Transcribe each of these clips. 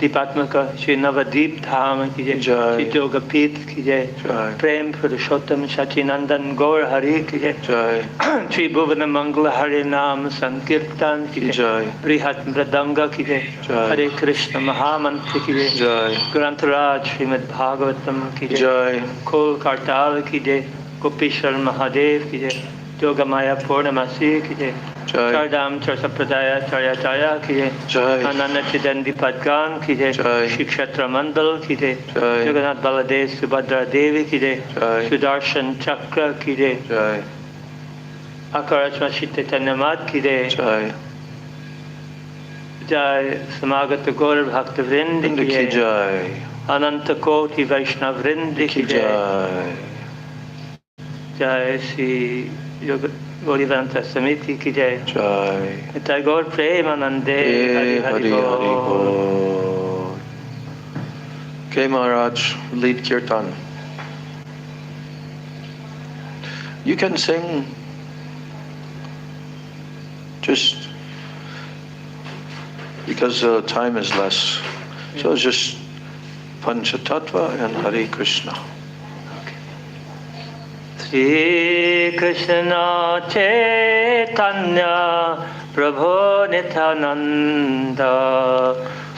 दीपात्मका श्री नवदीप धाम की जय, श्री जोगपीठ की जय, प्रेम पुरुषोत्तम सचिनंदन गौर हरि की जय, श्री भुवन मंगल हरि नाम संकीर्तन की जय, बृहत मृदंग की जय, हरे कृष्ण महामंत्र की जय, ग्रंथराज श्रीमद् भागवतम की जय, खोल करताल की जय, गोपीश्वर महादेव की जय, जोगमाया पूर्णमासी की जय, चारधाम चार संप्रदाय चार्याचार्य की जय, अनन्य चिदंडी पदगान की जय, श्री क्षेत्र मंडल की जय, जगन्नाथ बलदेव सुभद्रा देवी की जय, सुदर्शन चक्र की जय, अकरचमा चैतन्य मद की जय, जय समागत गौर भक्त वृंद की जय, अनंत कोटि वैष्णव वृंद की जय, जय श्री योग गौरीवंत समिति की जय, जय गौर प्रेमानंदे हरि हरि बोल। Okay, Maharaj, lead kirtan. You can sing just because time is less. So just Panchatattva and Hare Krishna. Shri Krishna Chaitanya Prabhu Nityananda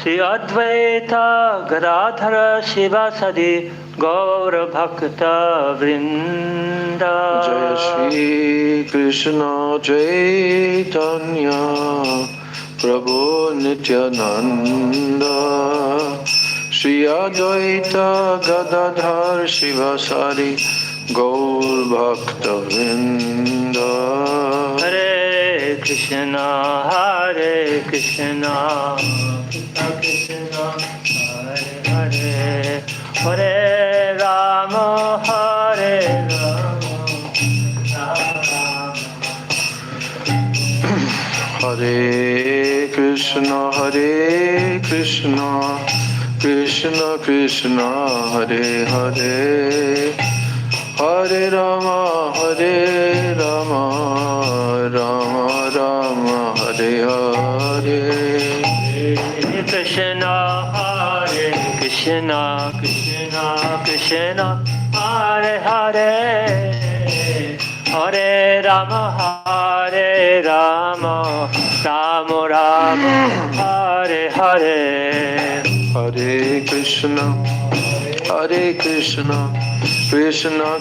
Shri Advaita Gadadhara Shivasadi Gaura Bhakta Vrinda. Jaya Shri Krishna Chaitanya Prabhu Nityananda Shri Advaita Gadadhar Shivasadi Gaur Bhakta Vrinda. Hare Krishna Hare Krishna Krishna Krishna Hare Hare Hare Rama Hare Rama Hare Krishna Hare Krishna Krishna Krishna Hare Hare Hare Rama Hare Rama Rama Rama Hare Hare. Hare Krishna Hare Krishna Krishna Krishna Hare Hare Hare Rama Hare Rama Rama Rama Hare Hare. Hare Krishna Hare Krishna Krishna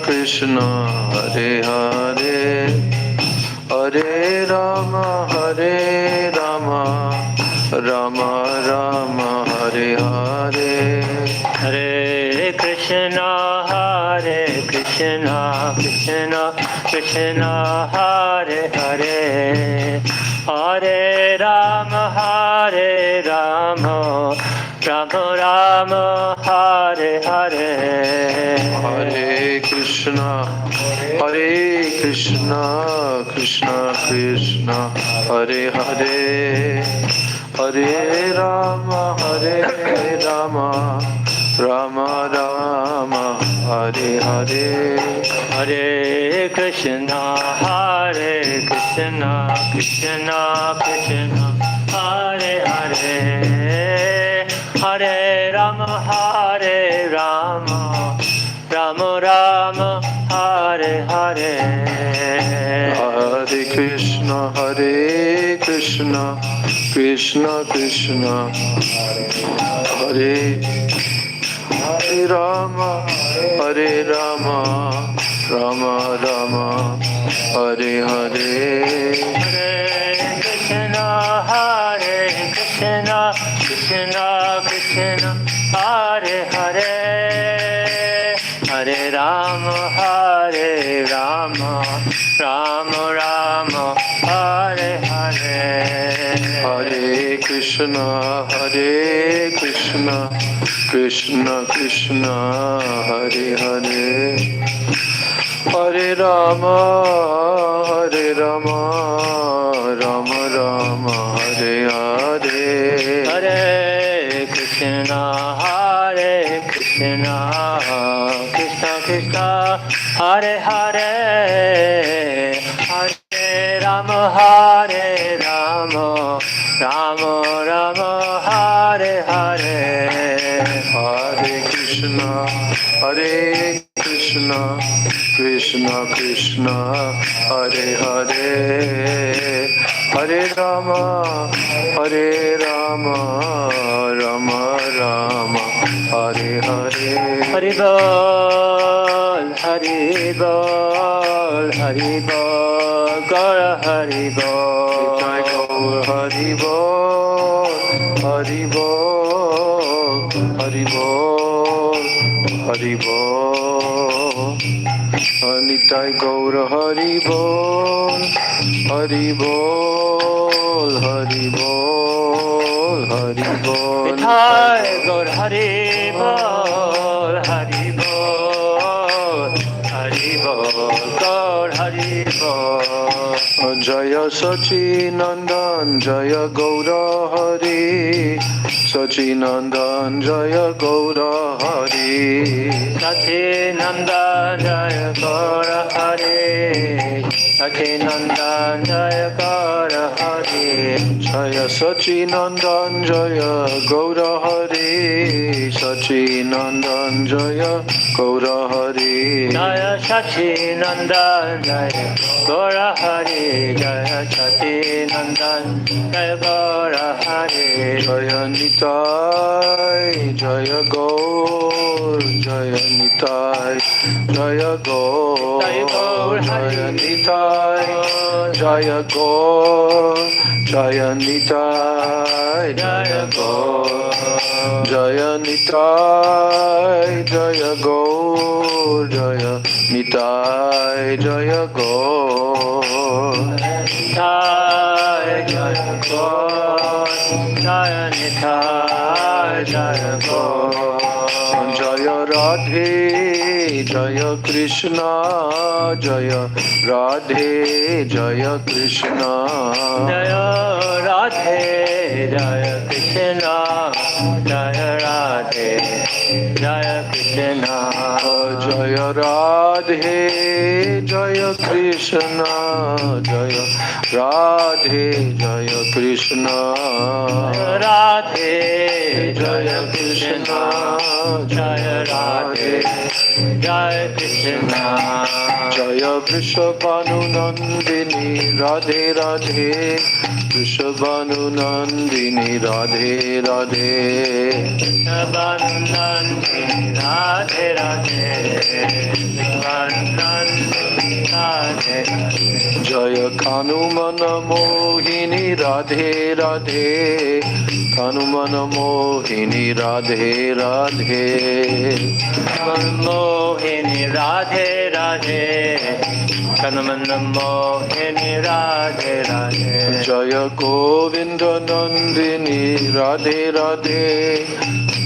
Krishna Hare Hare Hare Rama Hare Rama Rama Rama Hare Hare. Hare Krishna Hare Krishna Krishna Krishna Hare Hare Hare Rama Hare Rama Rama Rama Hare Hare. Hare Krishna Krishna Krishna Hare Hare Hare Rama Rama Rama Hare Hare. Hare Krishna Krishna Krishna Hare Hare Hare Rama Rama Rama Hare Hare. Hare Krishna Krishna Krishna Hare Rama Rama Rama Hare Hare. Hare Krishna Krishna Krishna Hare Hare Hare Rama Rama Rama Hare Hare. Hare Krishna Krishna Krishna Hare Hare Hare Rama Rama Rama Hare Hare. Hare Krishna Krishna Krishna Hare Hare Hare Rama Rama Rama Hare Hare. Radhe Krishna, Hare Krishna, Krishna Krishna, Hare Hare, Hare Rama, Hare Rama, Rama Rama, Hare Hare. Hari Bol, Hari Bol, Hari Bol, Gaura Hari Bol. Jai Gaur Hari Bol, Hari Bol, Hari Bol, Hari Bol. Nitai Gaur Hari Bol, Hari Bol, Hari Bol, Hari Bol. Nitai Gaur Hari Bol, Hari Bol, Hari Bol, Gaur Hari Bol. Jaya Sachinandan, Jaya Gaura Hari, Sachinandan, Jaya Gaura Hari, Sachinandan, Jaya Gaura Hari, Sachinandan, Jaya Gaura Hari, Jaya Sachinandan, Jaya Gaura Hari, Sachinandan, Jaya Gaura Hari, Jaya Sachinandan, Jaya Gaura Hari, Jaya Sachinandan, Jaya Gaura Hari, Jaya Nitai, Jaya Gaur, Jaya Nitai, Jaya Gaur, Jaya Nitai, Jaya Gaur, Jaya Nitai, Jaya Gaur, Jaya Nitai, Jaya Gaur, Jaya Nitai, Jaya Gaur. Jaya Jaya Gaur, Jaya Nitai, Jaya Gaur. Jaya Radhe, Jaya Krishna, Jaya Radhe, Jaya Krishna, Jaya Radhe, Jaya Krishna, Jaya Radhe, Jaya Krishna, Jaya Radhe, Jaya Krishna, Jaya Radhe, Jaya Krishna, Radhe, Jaya Krishna, Jaya Radhe, Jaya Krishna, Jaya Vrishabhanu Nandini, Radhe Radhe, Vrishabhanu Nandini, Radhe Radhe, Vrishabhanandini, Radhe Radhe, Vrishabhanandini, Radhe Radhe. Jaya Kanumana Mohini, Radhe Radhe, Kanumana Mohini, Radhe Radhe, Mohini Radhe Radhe, Kanamana Mohini Radhe Radhe. Jaya Govinda Nandini, Radhe Radhe,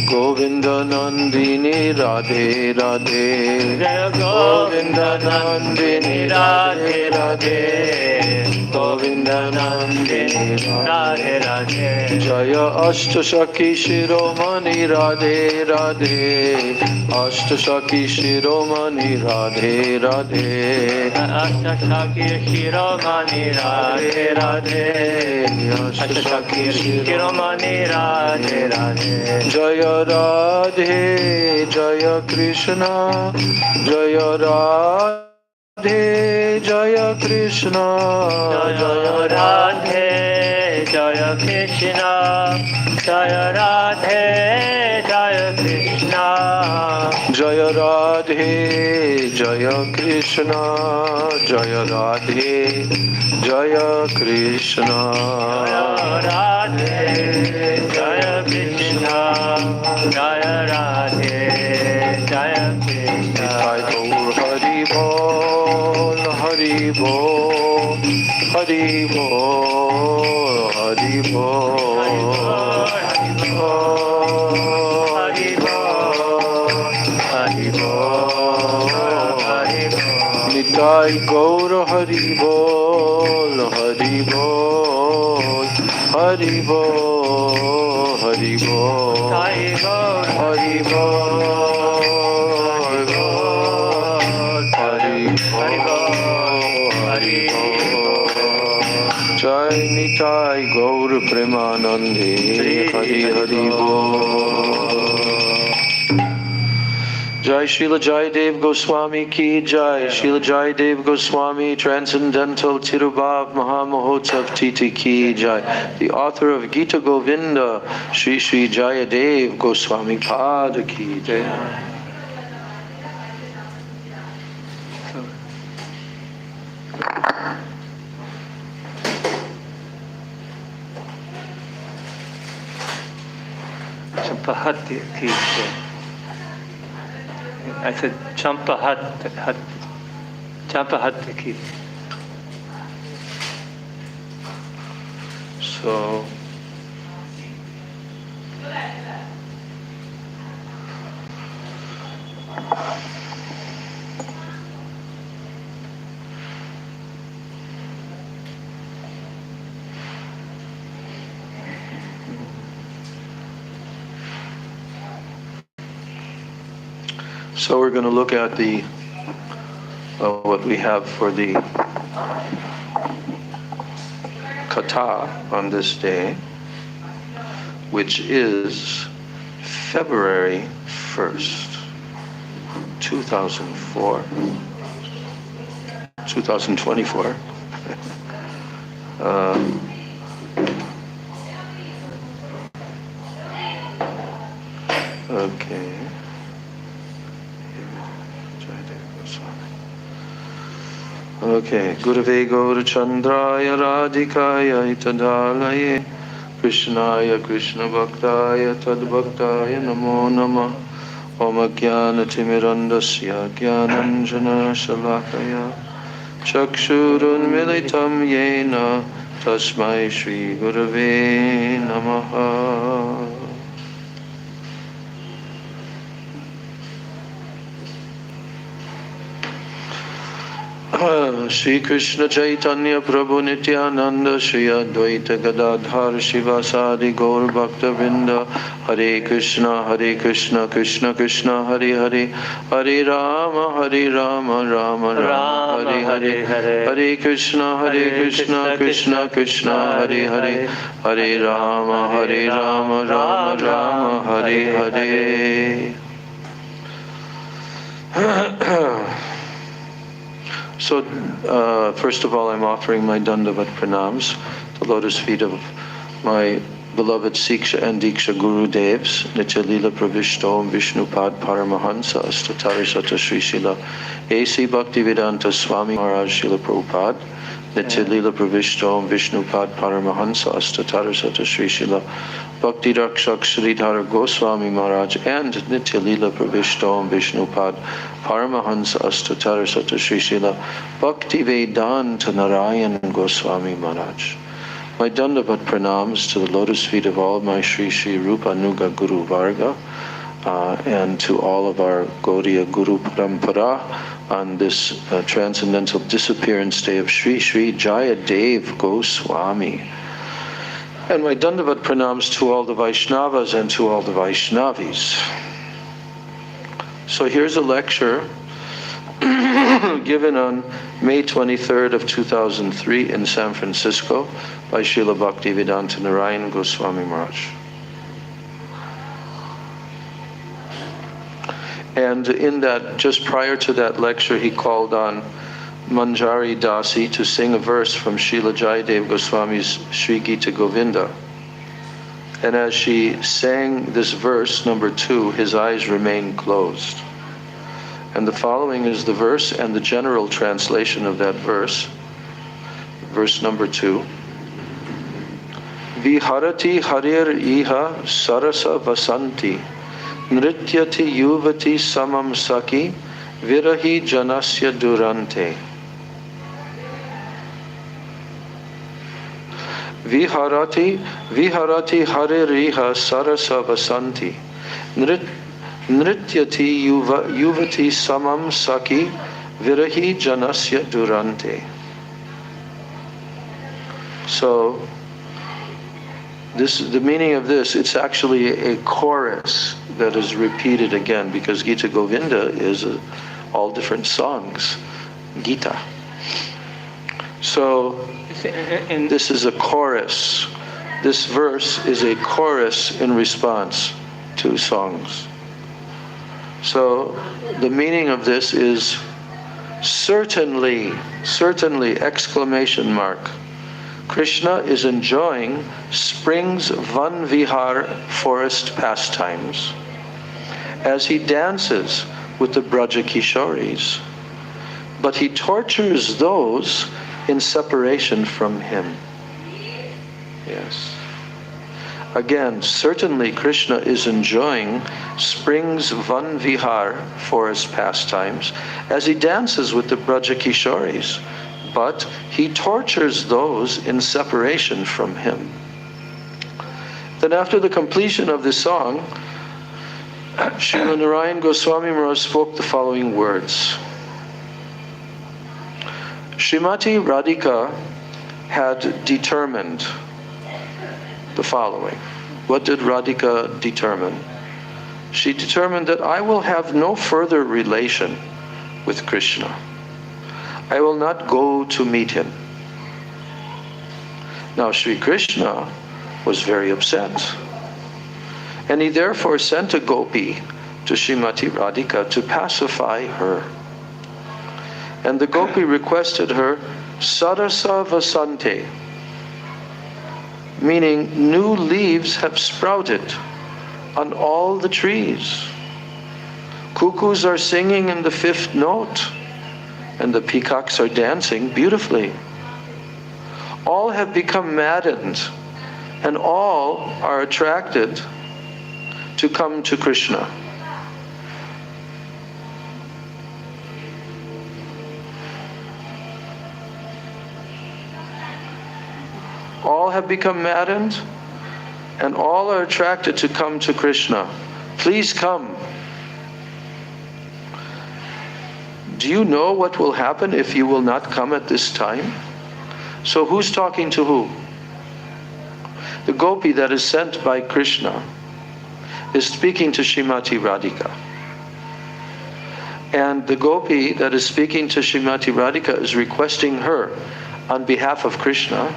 Govinda Nandini, Radhe Radhe, Jaya Govinda Nandini, Radhe Radhe, Govinda Nandini, Radhe Radhe. Jaya Ashtashaki Shiromani, Radhe Radhe, Ashtashaki Shiromani, Radhe Radhe, Ashtashaki Shiromani Radhe Radhe, Ashtashaki Shiromani Radhe Radhe. Jaya Radhe, Jaya Krishna, Jaya Radhe, Jaya Krishna, Jaya Radhe, Jaya Krishna, Jaya Radhe, Jaya Krishna, Jaya Radhe, Jaya Krishna, Jaya Radhe, Jaya Krishna, Jaya Radhe, Jaya Krishna, Jaya Radhe, Jaya Krishna. Nitai Gaur Hari Bol, Hari Bol, Hari Bol, Hari Bol, Hari Bol, Hari Bol, Hari Bol. Nitai Gaur Hari Bol, Hari Bol, Hari Bol, Hari Bol, Hari Bol, Hari Bol, Hari Bol, Hari Bol. Jai Nitai Gaur Premanande, Hari Hari Bol. Jai Srila Jayadev Goswami ki Jai. Srila Jayadev Goswami Transcendental Tirubhav Mahamahotsav Titi ki Jai. The author of Gita Govinda, Sri Sri Jayadev Goswami Pada ki Jai. Champahat ki Jai. I said Champahat ki. So So we're going to look at the what we have for the kata on this day, which is February 1st, 2024. Okay. Okay. Gurave Gaurachandraya Radhikaya Itadalaye Krishnaya Krishna Bhaktaya Tadbhaktaya Namo Namah Om Jnana Timirandasya Jnananjana Shalakaya Chakshurun Militam Yena Tasmai Shri Gurave Namaha. Shri Krishna Chaitanya Prabhu Nityananda Shri Advaita Gadadhar Shivasadi Gaur Bhakta Vrinda Hare Krishna Krishna Krishna Hare Hare Hare Rama Rama Rama Hare Hare Hare Krishna Krishna Krishna Hare Hare Hare Rama Rama Rama Hare Hare. So, first of all, I'm offering my Dandavat Pranams, the lotus feet of my beloved Siksha and Diksha Guru Devs, Nitya Lila Pravishtom Vishnupad Paramahansa Astatarisata Sri Srila A.C. Bhaktivedanta Swami Maharaj Srila Prabhupada, Nitya Lila Pravishtom Vishnupad Paramahansa Astatarisata Sri Srila Bhakti Rakshak Sridhara Goswami Maharaj, and Nitya Lila Pravishtom Vishnupad Paramahansa Astatarisata Sri Srila Bhakti Vedanta Narayan Goswami Maharaj. My Dandavat Pranams to the lotus feet of all my Sri Sri Rupa Nuga Guru Varga and to all of our Gaudiya Guru Parampara on this transcendental disappearance day of Sri Sri Jayadev Goswami. And my Dandavat Pranams to all the Vaishnavas and to all the Vaishnavis. So here's a lecture given on May 23rd of 2003 in San Francisco by Srila Bhaktivedanta Narayan Goswami Maharaj. And in that, just prior to that lecture, he called on Manjari Dasi to sing a verse from Srila Jayadev Goswami's Sri Gita Govinda. And as she sang this verse, number 2, his eyes remained closed. And the following is the verse and the general translation of that verse. Verse number 2. Viharati harir iha sarasa vasanti nrityati yuvati samam saki virahi janasya durante. Viharati harir iha sarasa vasanti Nrityati yuvati samam saki virahi janasya durante. So, the meaning of this, it's actually a chorus that is repeated again, because Gita Govinda is all different songs, Gita. So, this is a chorus. This verse is a chorus in response to songs. So the meaning of this is certainly, certainly, exclamation mark. Krishna is enjoying spring's Van Vihar forest pastimes as he dances with the Braja Kishoris, but he tortures those in separation from him. Yes. Again, certainly Krishna is enjoying spring's Van Vihar forest pastimes as he dances with the Braja Kishoris, but he tortures those in separation from him. Then after the completion of this song, Srila Narayan Goswami Maharaj spoke the following words. Srimati Radhika had determined the following. What did Radhika determine? She determined that I will have no further relation with Krishna. I will not go to meet him. Now Sri Krishna was very upset, and he therefore sent a gopi to Srimati Radhika to pacify her. And the gopi requested her, Sarasa Vasante, meaning new leaves have sprouted on all the trees. Cuckoos are singing in the fifth note, and the peacocks are dancing beautifully. All have become maddened, and all are attracted to come to Krishna. All have become maddened, and all are attracted to come to Krishna. Please come. Do you know what will happen if you will not come at this time? So who's talking to who? The gopi that is sent by Krishna is speaking to Srimati Radhika. And the gopi that is speaking to Srimati Radhika is requesting her on behalf of Krishna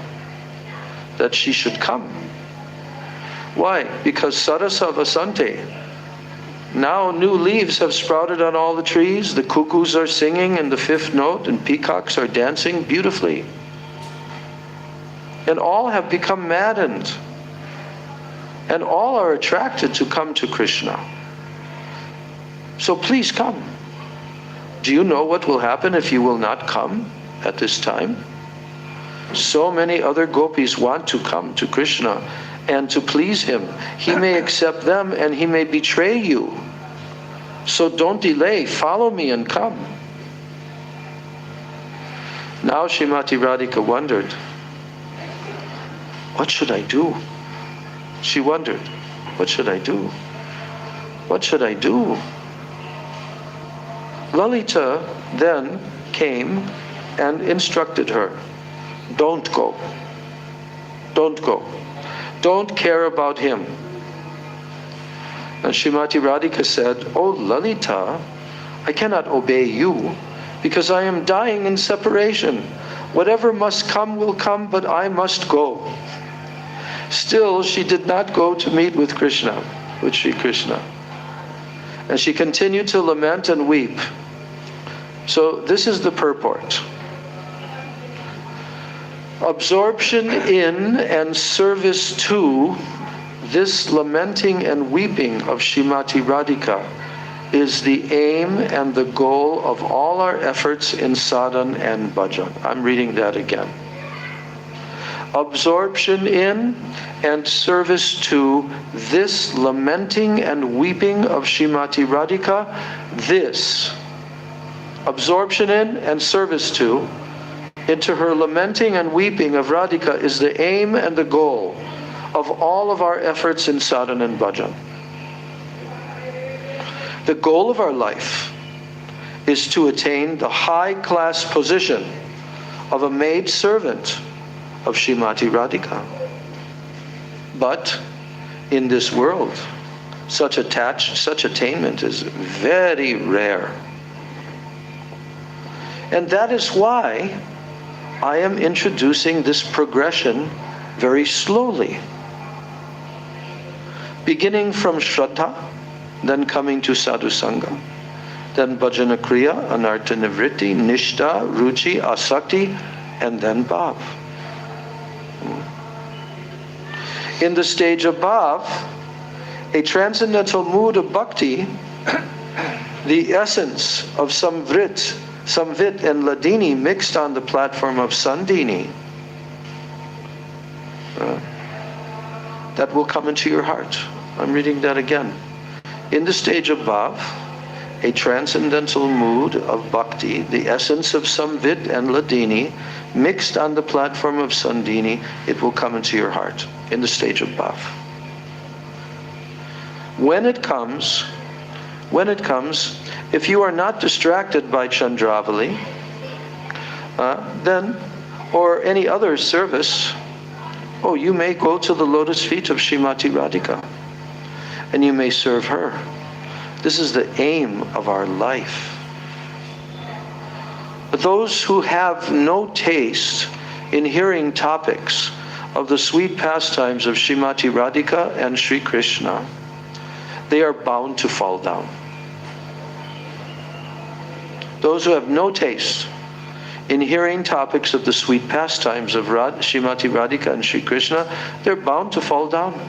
that she should come. Why? Because Sarasa Vasante. Now new leaves have sprouted on all the trees, the cuckoos are singing in the fifth note, and peacocks are dancing beautifully. And all have become maddened, and all are attracted to come to Krishna. So please come. Do you know what will happen if you will not come at this time? So many other gopis want to come to Krishna and to please him. He may accept them and he may betray you. So don't delay, follow me and come. Now Srimati Radhika wondered, what should I do? She wondered, what should I do? What should I do? Lalita then came and instructed her, don't go. Don't go. Don't care about him. And Srimati Radhika said, Oh Lalita, I cannot obey you because I am dying in separation. Whatever must come will come, but I must go. Still, she did not go to meet with Krishna, with Sri Krishna. And she continued to lament and weep. So this is the purport. Absorption in and service to this lamenting and weeping of Srimati Radhika is the aim and the goal of all our efforts in sadhana and bhajan. I'm reading that again. Absorption in and service to this lamenting and weeping of Srimati Radhika, this absorption in and service to into her lamenting and weeping of Radhika is the aim and the goal of all of our efforts in sadhana and bhajan. The goal of our life is to attain the high-class position of a maid servant of Srimati Radhika. But in this world, such attainment is very rare. And that is why I am introducing this progression very slowly. Beginning from Shraddha, then coming to sadhu sangha, then bhajana kriya, anartha nivritti, nishta, ruchi, asakti, and then bhav. In the stage of bhav, a transcendental mood of bhakti, the essence of samvit and ladini mixed on the platform of sandini, that will come into your heart. I'm reading that again. In the stage of bhav, a transcendental mood of bhakti, the essence of samvit and ladini, mixed on the platform of sandini, it will come into your heart in the stage of bhav. When it comes, if you are not distracted by Chandravali, then, or any other service, you may go to the lotus feet of Srimati Radhika, and you may serve her. This is the aim of our life. But those who have no taste in hearing topics of the sweet pastimes of Srimati Radhika and Sri Krishna, they are bound to fall down. Those who have no taste in hearing topics of the sweet pastimes of Srimati Radhika and Sri Krishna, they're bound to fall down.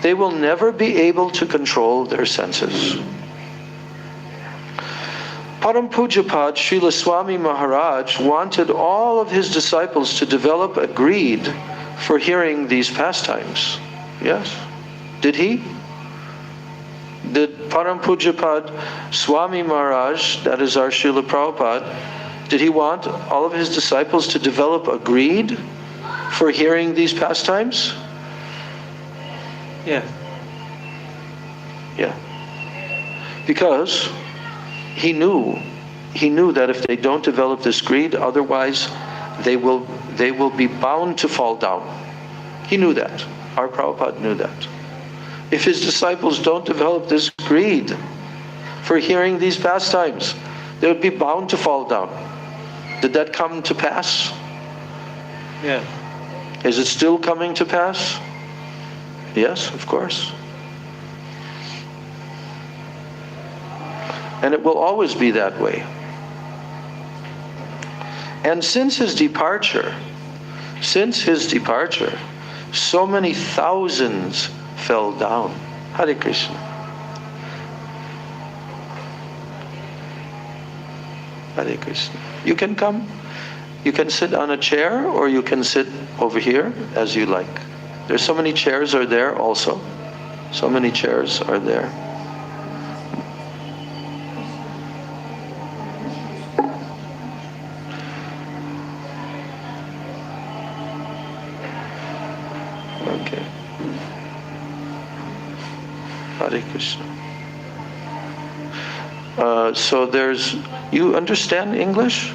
They will never be able to control their senses. Param Pujapad Srila Swami Maharaj wanted all of his disciples to develop a greed for hearing these pastimes. Yes? Did he? Did Param Pujapad Swami Maharaj, that is our Srila Prabhupada, did he want all of his disciples to develop a greed for hearing these pastimes? Yeah. Yeah. Because he knew that if they don't develop this greed, otherwise they will be bound to fall down. He knew that. Our Prabhupada knew that. If his disciples don't develop this greed for hearing these pastimes, they would be bound to fall down. Did that come to pass? Yeah. Is it still coming to pass? Yes, of course. And it will always be that way. And since his departure, so many thousands fell down. Hare Krishna. Hare Krishna. You can come, you can sit on a chair, or you can sit over here as you like. There's so many chairs are there also. So many chairs are there. Okay. Hare Krishna. So you understand English?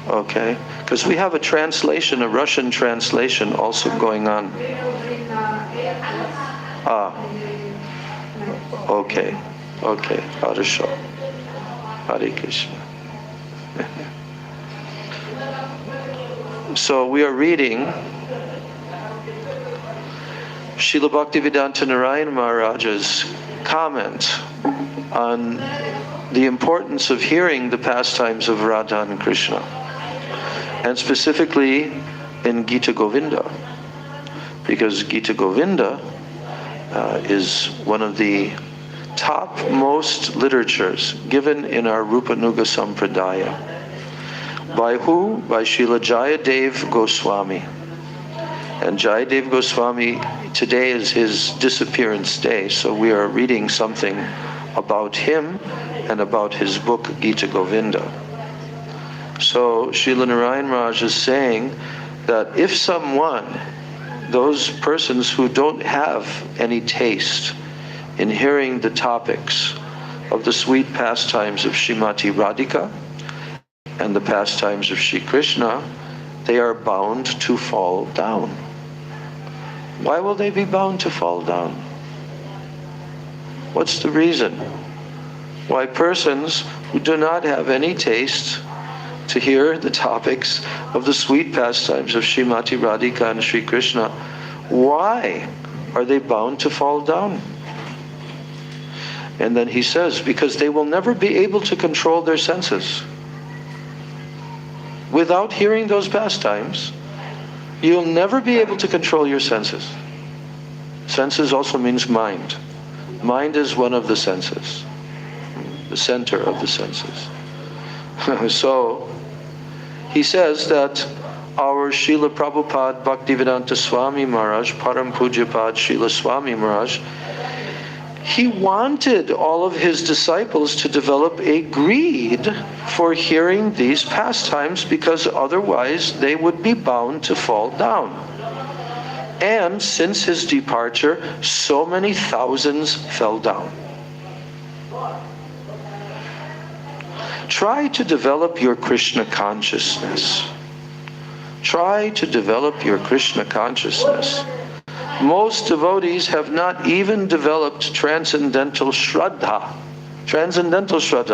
Okay. Because we have a translation, a Russian translation also going on. Okay. Хорошо. Hare Krishna. So we are reading Srila Bhaktivedanta Narayana Maharaj's comment on the importance of hearing the pastimes of Radha and Krishna, and specifically in Gita Govinda, because Gita Govinda is one of the topmost literatures given in our Rupanuga Sampradaya. By who? By Srila Jayadev Goswami. And Jayadev Goswami, today is his disappearance day, so we are reading something about him and about his book Gita Govinda. So Srila Narayan Maharaj is saying that if someone, those persons who don't have any taste in hearing the topics of the sweet pastimes of Srimati Radhika and the pastimes of Sri Krishna, they are bound to fall down. Why will they be bound to fall down? What's the reason? Why persons who do not have any taste to hear the topics of the sweet pastimes of Srimati Radhika and Sri Krishna, why are they bound to fall down? And then he says, because they will never be able to control their senses. Without hearing those pastimes, you'll never be able to control your senses. Senses also means mind. Mind is one of the senses, the center of the senses. So, he says that our Srila Prabhupada Bhaktivedanta Swami Maharaj, Param Pujapad Srila Swami Maharaj, he wanted all of his disciples to develop a greed for hearing these pastimes, because otherwise they would be bound to fall down. And since his departure, so many thousands fell down. Try to develop your Krishna consciousness. Try to develop your Krishna consciousness. Most devotees have not even developed transcendental Shraddha,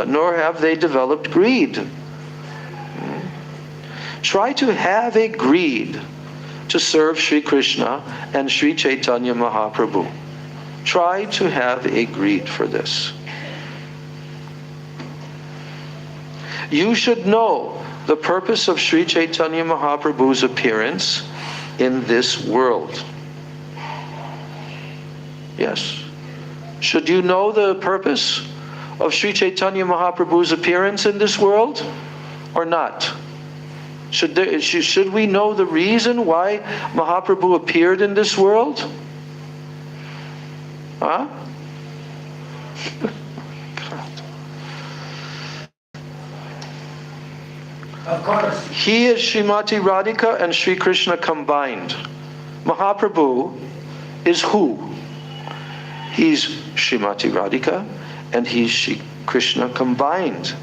nor have they developed greed. Try to have a greed to serve Sri Krishna and Sri Chaitanya Mahaprabhu. Try to have a greed for this. You should know the purpose of Sri Chaitanya Mahaprabhu's appearance in this world. Yes. Should you know the purpose of Sri Chaitanya Mahaprabhu's appearance in this world or not? Should we know the reason why Mahaprabhu appeared in this world? Huh? Of course. He is Srimati Radhika and Sri Krishna combined. Mahaprabhu is who? He's Srimati Radhika and he's Sri Krishna combined.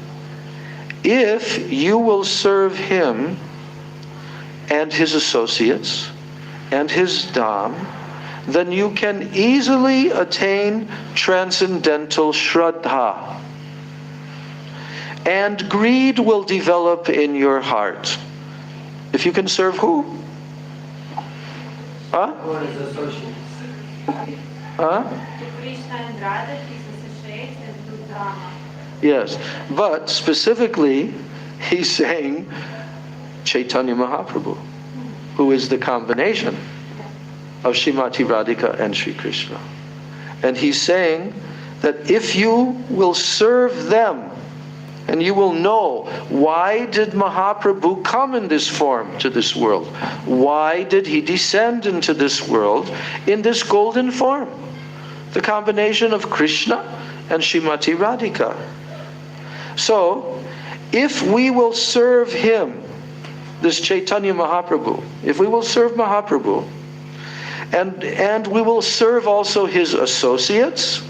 If you will serve him and his associates and his dham, then you can easily attain transcendental Shraddha. And greed will develop in your heart. If you can serve who? Huh? Or his associates. Huh? Krishna and Radha, his associates, and do Dharma. Yes, but specifically, he's saying Chaitanya Mahaprabhu, who is the combination of Srimati Radhika and Sri Krishna. And he's saying that if you will serve them, and you will know, why did Mahaprabhu come in this form to this world? Why did he descend into this world in this golden form? The combination of Krishna and Srimati Radhika. So, if we will serve him, this Chaitanya Mahaprabhu, if we will serve Mahaprabhu, and we will serve also his associates,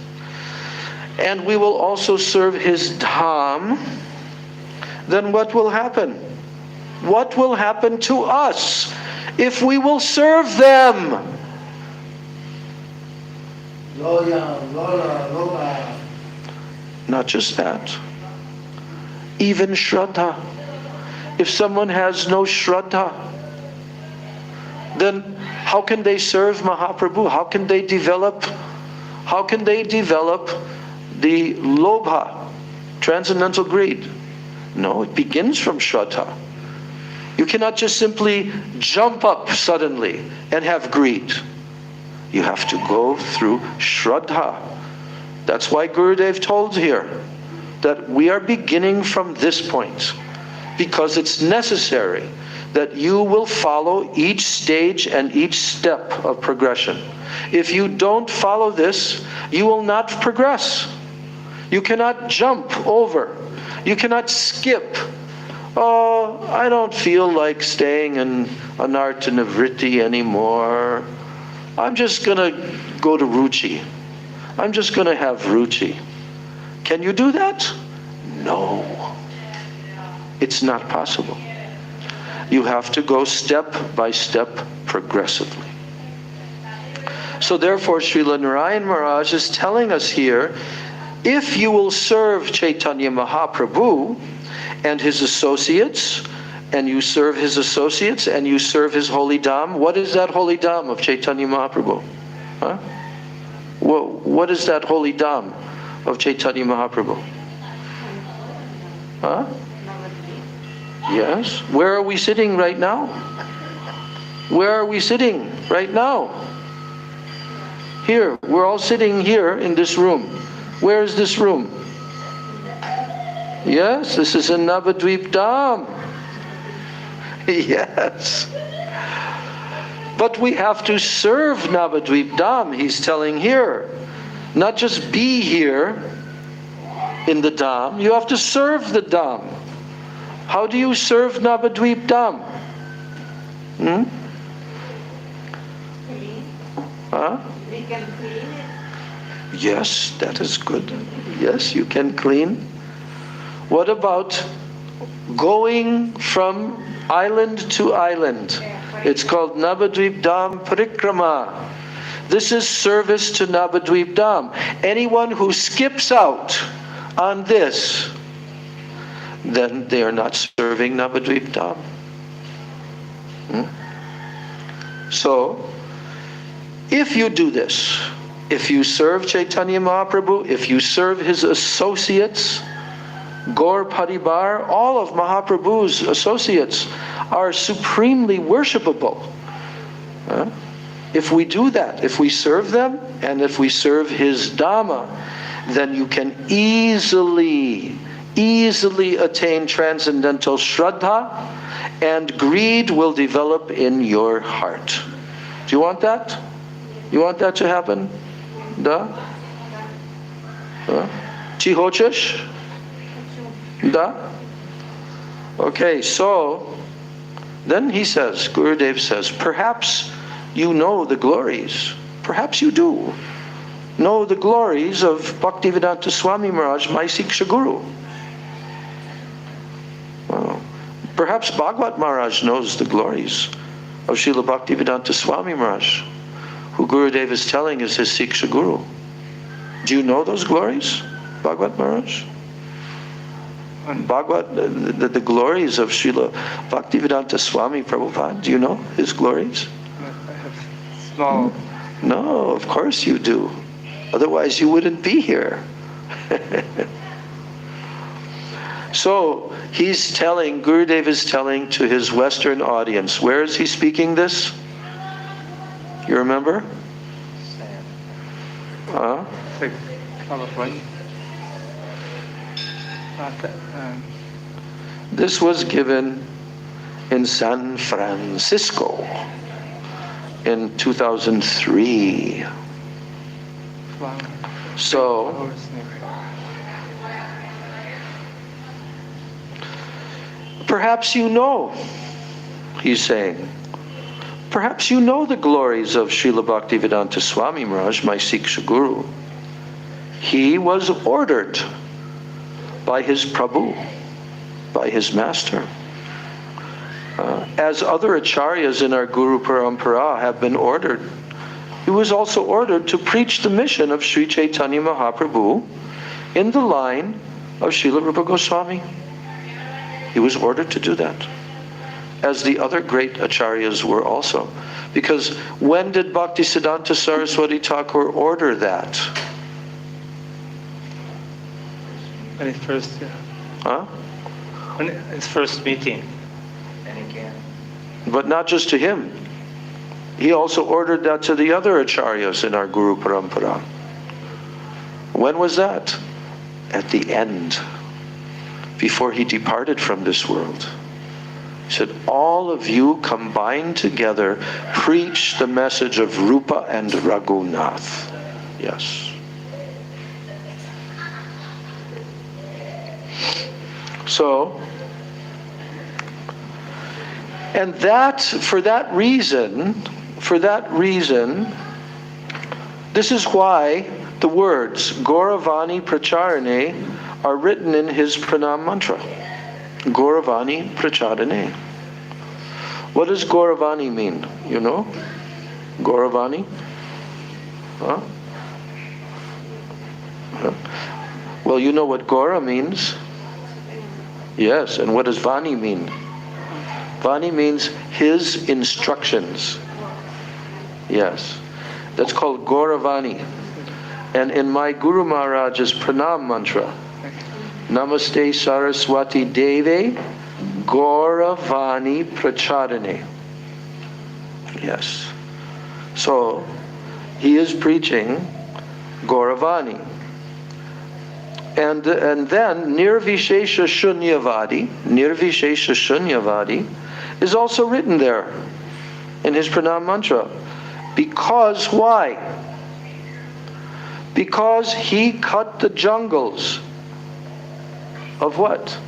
and we will also serve his dham, then what will happen? What will happen to us if we will serve them? Not just that. Even Shraddha. If someone has no Shraddha, then how can they serve Mahaprabhu? How can they develop the lobha, transcendental greed? No, it begins from Shraddha. You cannot just simply jump up suddenly and have greed. You have to go through Shraddha. That's why Gurudev told here that we are beginning from this point, because it's necessary that you will follow each stage and each step of progression. If you don't follow this, you will not progress. You cannot jump over. You cannot skip. Oh, I don't feel like staying in Anartha Nivritti anymore. I'm just going to go to Ruchi. I'm just going to have Ruchi. Can you do that? No. It's not possible. You have to go step by step progressively. So therefore, Srila Narayan Maharaj is telling us here, if you will serve Chaitanya Mahaprabhu and his associates, and you serve his associates, and you serve his holy dham, what is that holy dham of Chaitanya Mahaprabhu? Huh? What is that holy dham of Chaitanya Mahaprabhu? Huh? Yes. Where are we sitting right now? Where are we sitting right now? Here. We're all sitting here in this room. Where is this room? Yes, this is in Navadvip Dham. Yes. But we have to serve Navadvip Dham, he's telling here. Not just be here in the Dham, you have to serve the Dham. How do you serve Navadvip Dham? Huh? We can clean it. Yes, that is good. Yes, you can clean. What about going from island to island? It's called Navadvip Dham Parikrama. This is service to Navadvip Dham. Anyone who skips out on this, then they are not serving Navadvip Dham. So, if you do this, if you serve Chaitanya Mahaprabhu, if you serve his associates, Gaur Paribar, all of Mahaprabhu's associates are supremely worshipable. If we do that, if we serve them, and if we serve his Dhamma, then you can easily attain transcendental Shraddha, and greed will develop in your heart. Do you want that? You want that to happen? Da? Chi hochas? Da? Okay, so then he says, Gurudev says, perhaps you know the glories. Perhaps you do know the glories of Bhaktivedanta Swami Maharaj, my Siksha Guru. Well, perhaps Bhagavad Maharaj knows the glories of Srila Bhaktivedanta Swami Maharaj, who Gurudev is telling is his Siksha Guru. Do you know those glories, Bhagavad Maharaj? Bhagavad, the glories of Srila Bhaktivedanta Swami Prabhupada, do you know his glories? I have small. No, of course you do. Otherwise you wouldn't be here. So he's telling, Gurudev is telling to his Western audience. Where is he speaking this? You remember? Huh? California. This was given in San Francisco in 2003. So, perhaps you know, he's saying, perhaps you know the glories of Srila Bhaktivedanta Swami Maharaj, my Siksha Guru. He was ordered by his Prabhu, by his master. As other acharyas in our Guru Parampara have been ordered, he was also ordered to preach the mission of Sri Chaitanya Mahaprabhu in the line of Srila Rupa Goswami. He was ordered to do that, as the other great acharyas were also. Because when did Bhaktisiddhanta Saraswati Thakur order that? When his first, Huh? when his first meeting. And again. But not just to him. He also ordered that to the other acharyas in our Guru Parampara. When was that? At the end, before he departed from this world. He said, all of you combined together preach the message of Rupa and Raghunath. Yes. So, and that, for that reason, this is why the words Gauravani Pracharane are written in his pranam mantra. Gauravani Pracharane. What does Gauravani mean? You know? Gauravani? Huh? Well, you know what Gaura means. Yes, and what does Vani mean? Vani means his instructions. Yes. That's called Gauravani. And in my Guru Maharaj's pranam mantra, Namaste Saraswati Deve Gauravani Pracharane. Yes. So, he is preaching Gauravani. And then Nirvishesha Shunyavadi is also written there in his pranam mantra. Because why? Because he cut the jungles of what?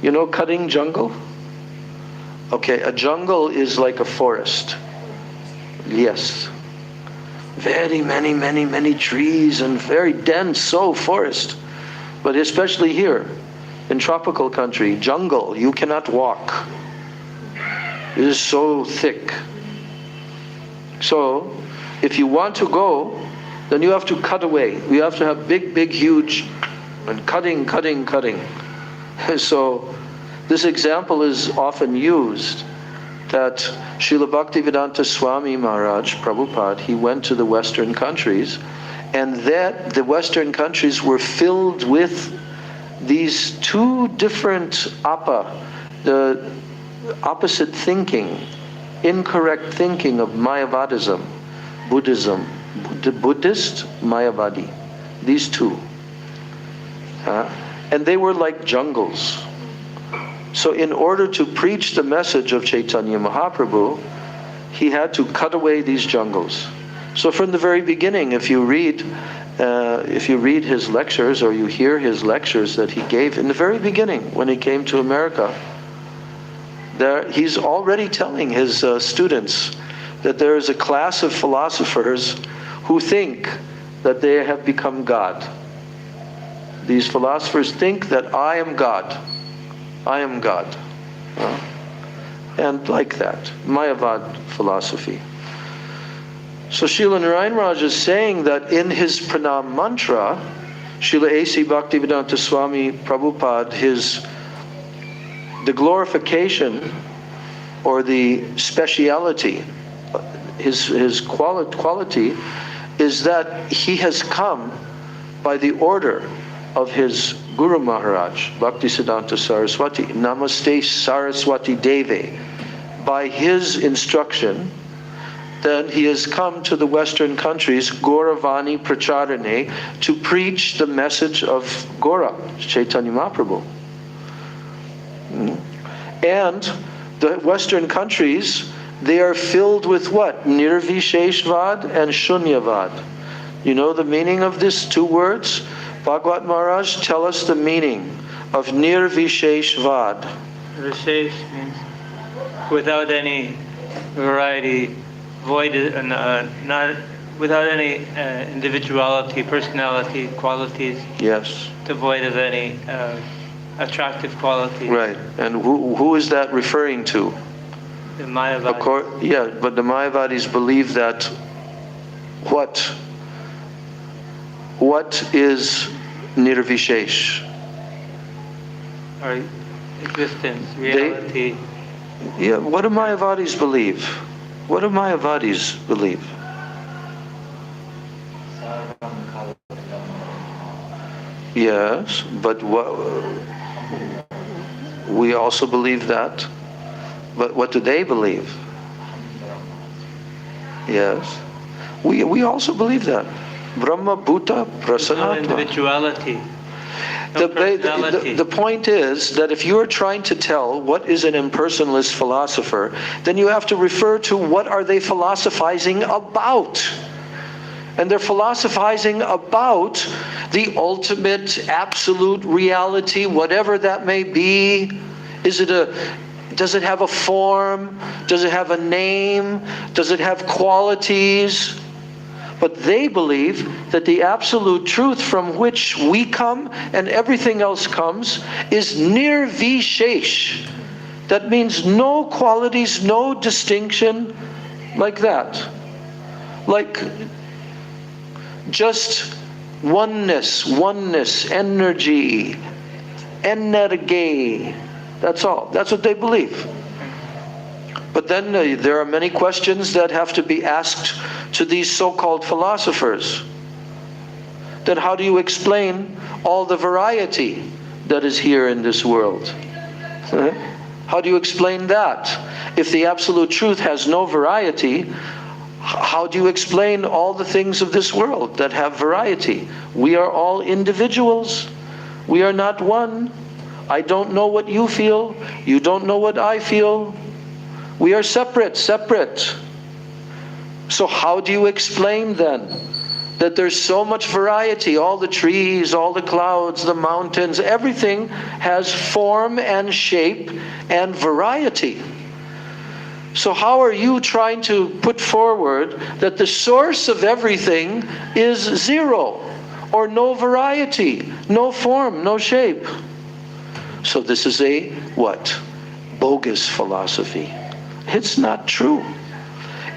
You know cutting jungle? Okay, a jungle is like a forest. Yes. Very many trees and very dense forest. But especially here, in tropical country, jungle, you cannot walk. It is so thick. So, if you want to go, then you have to cut away. You have to have big, huge, and cutting. So, this example is often used that Srila Bhaktivedanta Swami Maharaj, Prabhupada, he went to the Western countries, and that the Western countries were filled with these two different the opposite thinking, incorrect thinking of Mayavadism, Buddhism, Buddhist, Mayavadi, these two. And they were like jungles. So in order to preach the message of Chaitanya Mahaprabhu, he had to cut away these jungles. So from the very beginning, if you read his lectures or you hear his lectures that he gave in the very beginning when he came to America, he's already telling his students that there is a class of philosophers who think that they have become God. These philosophers think that I am God. I am God. And like that, Mayavad philosophy. So Srila Narayan Raj is saying that in his pranam mantra, Srila A.C. Bhaktivedanta Swami Prabhupada, the glorification or the speciality, his quality is that he has come by the order of his Guru Maharaj, Bhaktisiddhanta Saraswati, Namaste Saraswati Deve. By his instruction, then he has come to the Western countries, Gauravani Pracharane, to preach the message of Gaura, Chaitanya Mahaprabhu. And the Western countries, they are filled with what? Nirvisheshvad and Shunyavad. You know the meaning of these two words? Bhagavad Maharaj, tell us the meaning of Nirvisheshvad. Vishesh means without any variety, void, not without any individuality, personality, qualities. Yes. Devoid of any attractive qualities. Right. And who is that referring to? The Mayavadis. Yeah, but the Mayavadis believe that what is Nirvishesh? Our existence, reality. What do Mayavadis believe? What do Mayavadis believe? Yes, but we also believe that. But what do they believe? Yes. We also believe that. Brahma Bhuta Prasanatma. No individuality. No personality. The point is that if you're trying to tell what is an impersonalist philosopher, then you have to refer to what are they philosophizing about. And they're philosophizing about the ultimate, absolute reality, whatever that may be. Does it have a form? Does it have a name? Does it have qualities? But they believe that the absolute truth from which we come and everything else comes is nirvishesh. That means no qualities, no distinction, like that. Like just oneness, energy, energy. That's all. That's what they believe. But then there are many questions that have to be asked to these so-called philosophers. then how do you explain all the variety that is here in this world? How do you explain that? If the absolute truth has no variety, how do you explain all the things of this world that have variety? We are all individuals. We are not one. I don't know what you feel. You don't know what I feel. We are separate. So how do you explain then that there's so much variety? All the trees, all the clouds, the mountains, everything has form and shape and variety. So how are you trying to put forward that the source of everything is zero, or no variety, no form, no shape? So this is a what? Bogus philosophy. It's not true.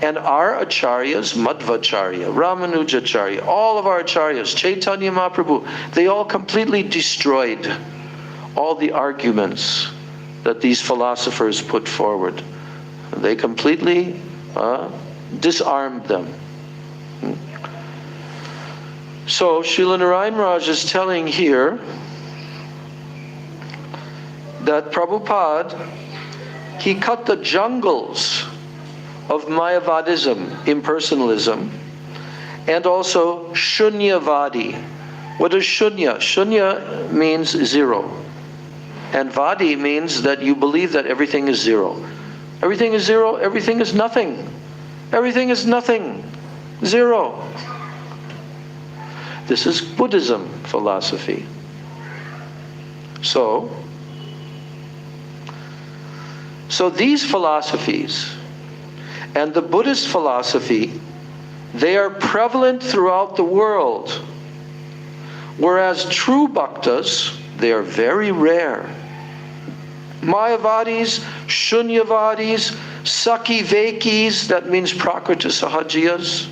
And our acharyas, Madhvacharya, Ramanujacharya, all of our acharyas, Chaitanya Mahaprabhu, they all completely destroyed all the arguments that these philosophers put forward. They completely disarmed them. So Srila Narayan Maharaj is telling here that Prabhupada, he cut the jungles of Mayavadism, impersonalism, and also Shunyavadi. What is Shunya? Shunya means zero. And Vadi means that you believe that everything is zero. Everything is zero, everything is nothing. Everything is nothing. Zero. This is Buddhism philosophy. So these philosophies and the Buddhist philosophy, they are prevalent throughout the world. Whereas true bhaktas, they are very rare. Mayavadis, Shunyavadis, Sakivekis, that means Prakriti Sahajiyas,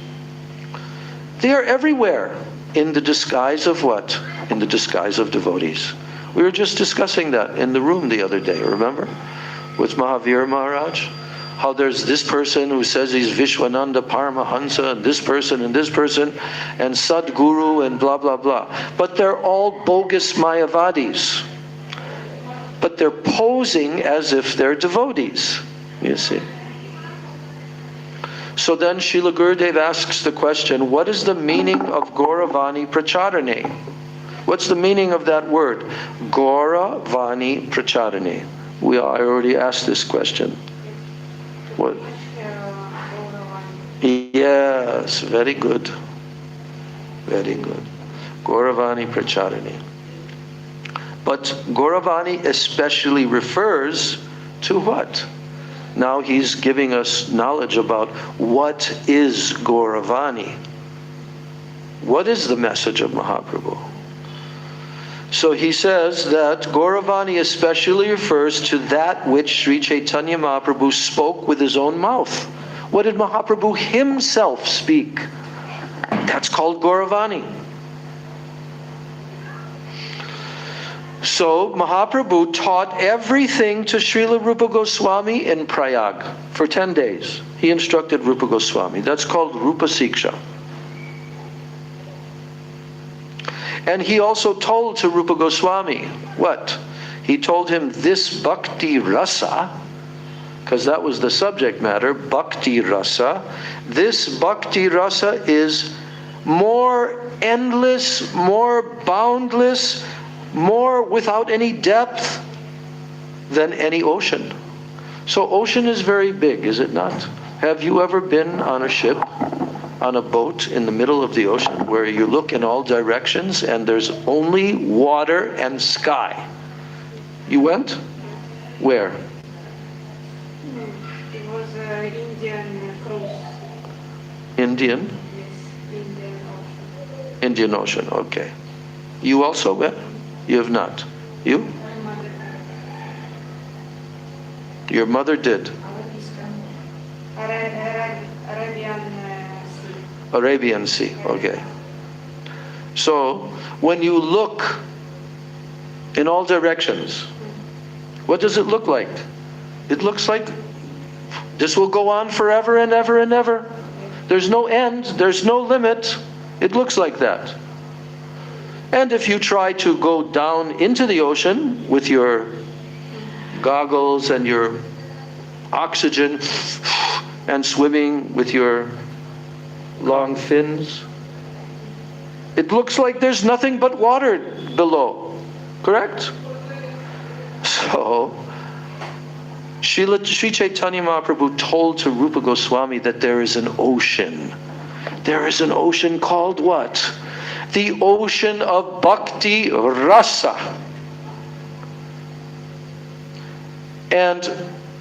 they are everywhere in the disguise of what? In the disguise of devotees. We were just discussing that in the room the other day, remember? With Mahavir Maharaj. How there's this person who says he's Vishwananda Paramahansa, and this person, and Sadguru, and blah, blah, blah. But they're all bogus Mayavadis. But they're posing as if they're devotees, you see. So then Srila Gurudev asks the question, what is the meaning of Gauravani Pracharane? What's the meaning of that word? Gauravani Pracharane. I already asked this question. What? Yes, very good. Very good. Gauravani Pracharane. But Gauravani especially refers to what? Now he's giving us knowledge about what is Gauravani. What is the message of Mahaprabhu? So he says that Gauravani especially refers to that which Sri Chaitanya Mahaprabhu spoke with his own mouth. What did Mahaprabhu himself speak? That's called Gauravani. So Mahaprabhu taught everything to Srila Rupa Goswami in Prayag for 10 days. He instructed Rupa Goswami. That's called Rupa Siksha. And he also told to Rupa Goswami, what? He told him this bhakti rasa, because that was the subject matter, bhakti rasa. This bhakti rasa is more endless, more boundless, more without any depth than any ocean. So ocean is very big, is it not? Have you ever been on a ship, on a boat in the middle of the ocean where you look in all directions and there's only water and sky? You went? Where? It was an Indian cruise. Indian? Yes, Indian Ocean. Indian Ocean, okay. You also went? You have not. You? My mother. Your mother did. Arabian Sea. Arabian Sea, okay. So, when you look in all directions, what does it look like? It looks like this will go on forever and ever and ever. There's no end, there's no limit. It looks like that. And if you try to go down into the ocean with your goggles and your oxygen and swimming with your long fins, it looks like there's nothing but water below. Correct? So, Sri Chaitanya Mahaprabhu told to Rupa Goswami that there is an ocean. There is an ocean called what? The ocean of Bhakti Rasa. And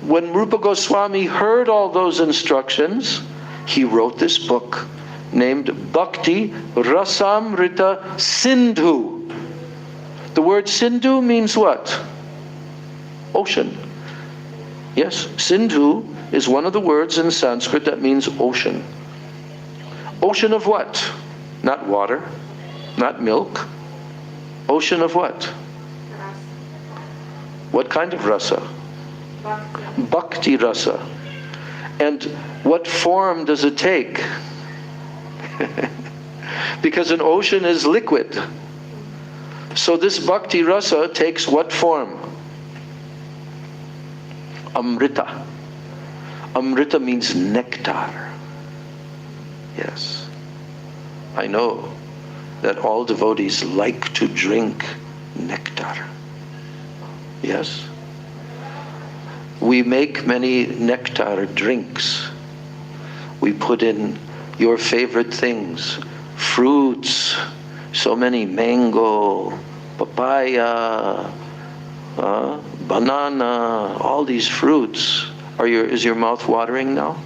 when Rupa Goswami heard all those instructions, he wrote this book named Bhakti Rasamrita Sindhu. The word Sindhu means what? Ocean. Yes, Sindhu is one of the words in Sanskrit that means ocean. Ocean of what? Not water, not milk. Ocean of what? What kind of rasa? Bhakti rasa. And what form does it take? Because an ocean is liquid. So this bhakti rasa takes what form? Amrita. Amrita means nectar. Yes. I know that all devotees like to drink nectar. Yes. We make many nectar drinks. We put in your favorite things, fruits, so many, mango, papaya, banana, all these fruits. Is your mouth watering now?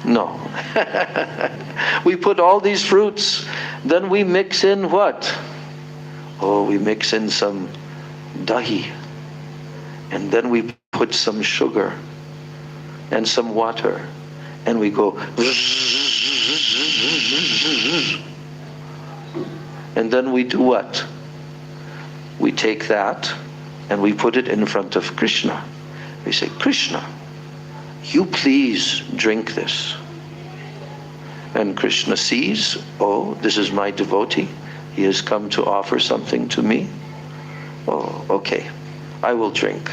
No. We put all these fruits, then we mix in what? Oh, we mix in some dahi, and then we put some sugar and some water, and we go, and then we do what? We take that and we put it in front of Krishna. We say, Krishna, you please drink this. And Krishna sees, oh, this is my devotee. He has come to offer something to me. Oh, okay, I will drink.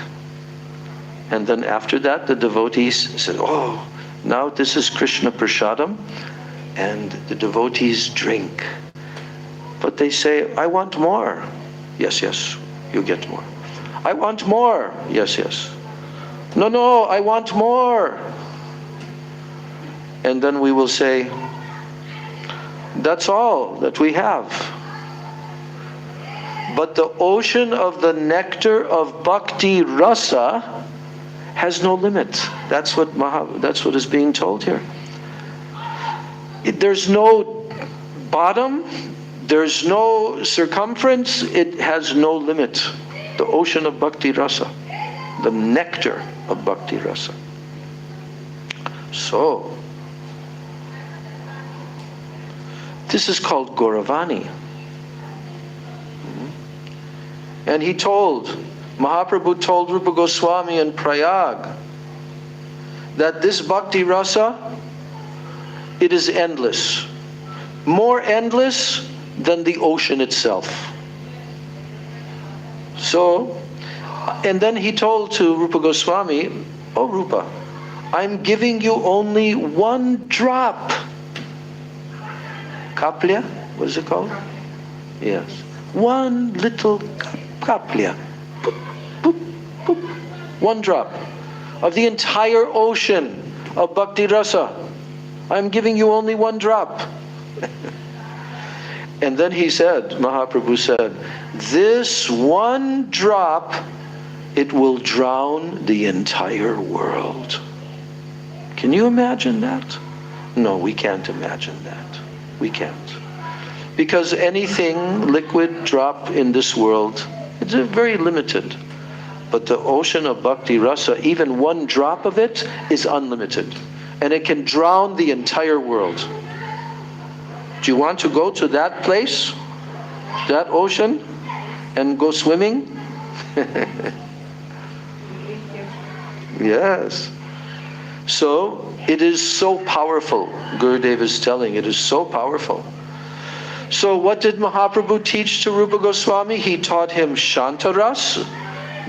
And then after that, the devotees said, oh, now this is Krishna Prasadam, and the devotees drink. But they say, I want more. Yes, yes, you get more. I want more. Yes, yes. No, no, I want more. And then we will say, that's all that we have. But the ocean of the nectar of Bhakti Rasa has no limit. That's what is being told here. There's no bottom, there's no circumference, it has no limit. The ocean of Bhakti Rasa, the nectar of Bhakti Rasa. So, this is called Gauravani. And Mahaprabhu told Rupa Goswami in Prayag that this Bhakti Rasa, it is endless. More endless than the ocean itself. So, and then he told to Rupa Goswami, oh Rupa, I'm giving you only one drop. Kaplya? What is it called? Yes. One little kaplya. Boop, boop, boop. One drop of the entire ocean of Bhakti Rasa. I'm giving you only one drop. And then he said, Mahaprabhu said, this one drop, it will drown the entire world. Can you imagine that? No, we can't imagine that. We can't. Because anything liquid drop in this world, it's very limited. But the ocean of Bhakti Rasa, even one drop of it is unlimited. And it can drown the entire world. Do you want to go to that place, that ocean, and go swimming? Yes. So, it is so powerful. Gurudev is telling, it is so powerful. So what did Mahaprabhu teach to Rupa Goswami? He taught him Shantaras,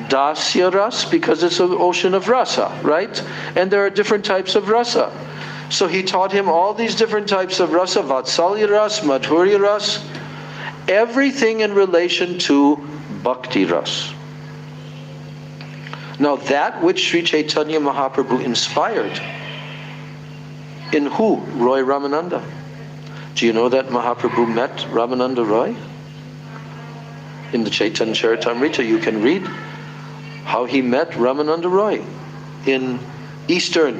Dasya Ras, because it's an ocean of rasa, right? And there are different types of rasa. So he taught him all these different types of rasa, Vatsalya Ras, Madhurya Ras, everything in relation to Bhakti Ras. Now that which Sri Chaitanya Mahaprabhu inspired, in who? Roy Ramananda. Do you know that Mahaprabhu met Ramananda Roy? In the Chaitanya Charitamrita you can read how he met Ramananda Roy in Eastern,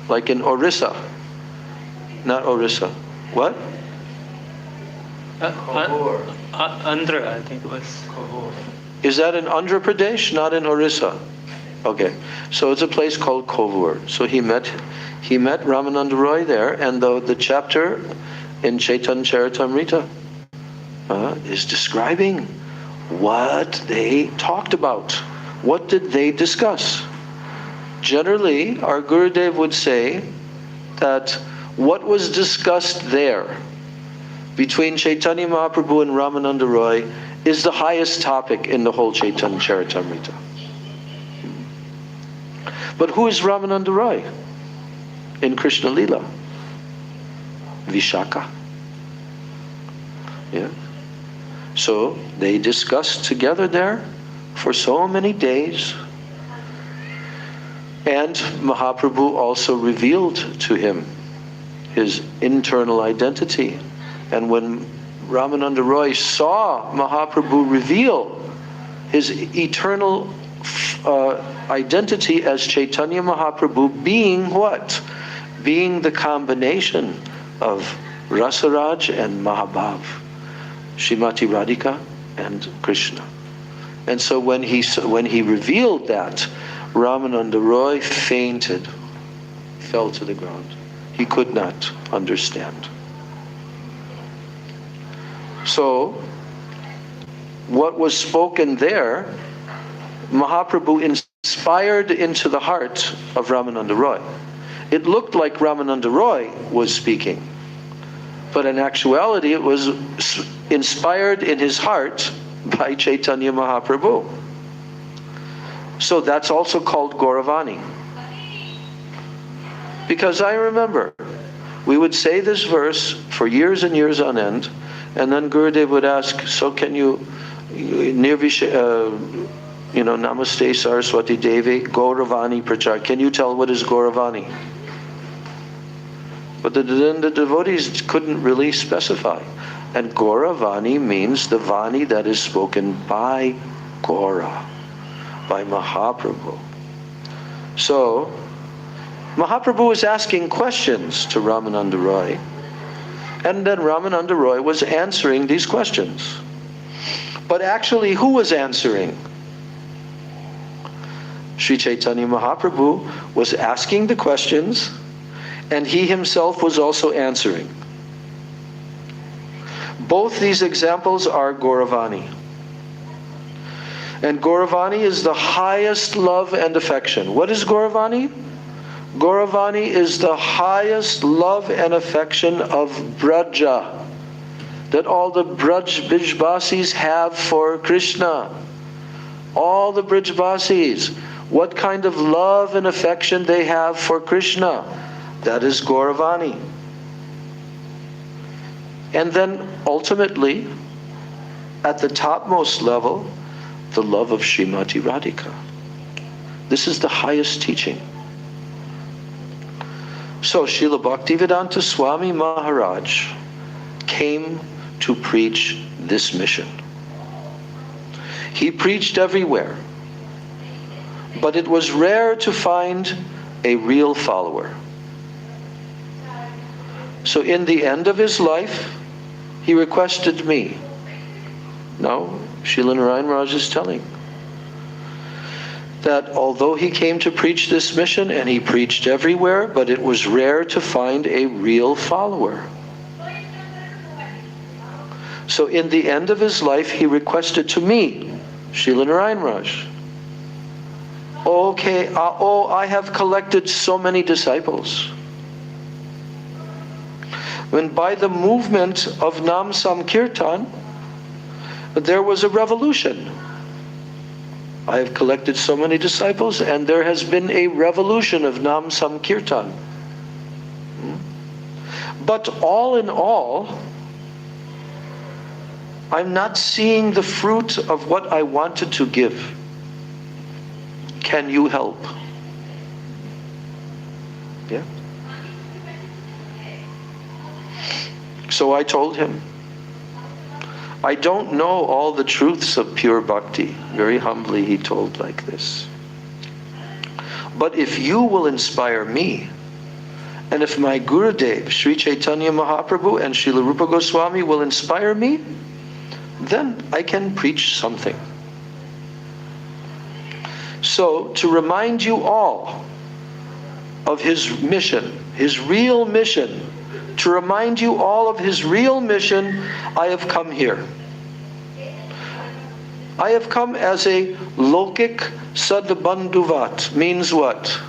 like in Orissa. Not Orissa. What? Andhra, I think it was. Is that in Andhra Pradesh? Not in Orissa. Okay. So it's a place called Kovur. So he met Ramananda Roy there, and the chapter in Chaitanya Charitamrita is describing what they talked about. What did they discuss? Generally, our Gurudev would say that what was discussed there between Chaitanya Mahaprabhu and Ramananda Roy is the highest topic in the whole Chaitanya Charitamrita. But who is Ramananda Roy in Krishna Lila? Vishaka. Yeah. So they discussed together there for so many days. And Mahaprabhu also revealed to him his internal identity. And when Ramananda Roy saw Mahaprabhu reveal his eternal identity as Chaitanya Mahaprabhu being what? Being the combination of Rasaraj and Mahabhav, Srimati Radhika and Krishna. And so when he revealed that, Ramananda Roy fainted, fell to the ground. He could not understand. So, what was spoken there, Mahaprabhu inspired into the heart of Ramananda Roy. It looked like Ramananda Roy was speaking, but in actuality it was inspired in his heart by Chaitanya Mahaprabhu. So that's also called Gauravani. Because I remember, we would say this verse for years and years on end, and then Gurudev would ask, so can you, Namaste Saraswati Devi, Gauravani Prachar, can you tell what is Gauravani? But then the devotees couldn't really specify. And Gauravani means the Vani that is spoken by Gaura, by Mahaprabhu. So, Mahaprabhu was asking questions to Ramananda Roy, and then Ramananda Roy was answering these questions. But actually, who was answering? Sri Chaitanya Mahaprabhu was asking the questions, and he himself was also answering. Both these examples are Gauravani. And Gauravani is the highest love and affection. What is Gauravani? Gauravani is the highest love and affection of Braja, that all the Brajbasis have for Krishna. All the Brajbasis, what kind of love and affection they have for Krishna. That is Gauravani. And then ultimately, at the topmost level, the love of Srimati Radhika. This is the highest teaching. So Srila Bhaktivedanta Swami Maharaj came to preach this mission. He preached everywhere, but it was rare to find a real follower. So in the end of his life, he requested me. Now, Srila Narayan Maharaj is telling that although he came to preach this mission and he preached everywhere, but it was rare to find a real follower. So in the end of his life, he requested to me, Srila Narayan Maharaj, okay, I have collected so many disciples, when by the movement of Nam Samkirtan, there was a revolution. I have collected so many disciples, and there has been a revolution of Nam Samkirtan. But all in all, I'm not seeing the fruit of what I wanted to give. Can you help? Yeah. So I told him, I don't know all the truths of pure bhakti. Very humbly he told like this. But if you will inspire me, and if my Gurudev, Sri Chaitanya Mahaprabhu and Srila Rupa Goswami will inspire me, then I can preach something. So, to remind you all of his mission, his real mission, to remind you all of his real mission, I have come here. I have come as a lokik sadbandhuvat. Means what?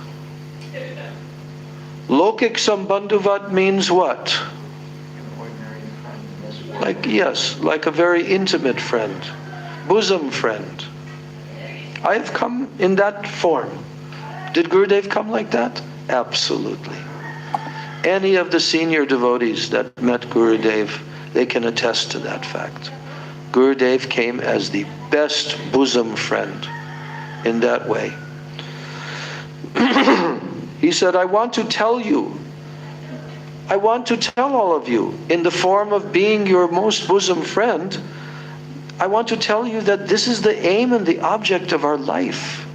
Lokik sambandhuvat means what? Like, yes, like a very intimate friend, bosom friend. I have come in that form. Did Gurudev come like that? Absolutely. Any of the senior devotees that met Gurudev, they can attest to that fact. Gurudev came as the best bosom friend in that way. He said, I want to tell you, I want to tell all of you, in the form of being your most bosom friend, I want to tell you that this is the aim and the object of our life.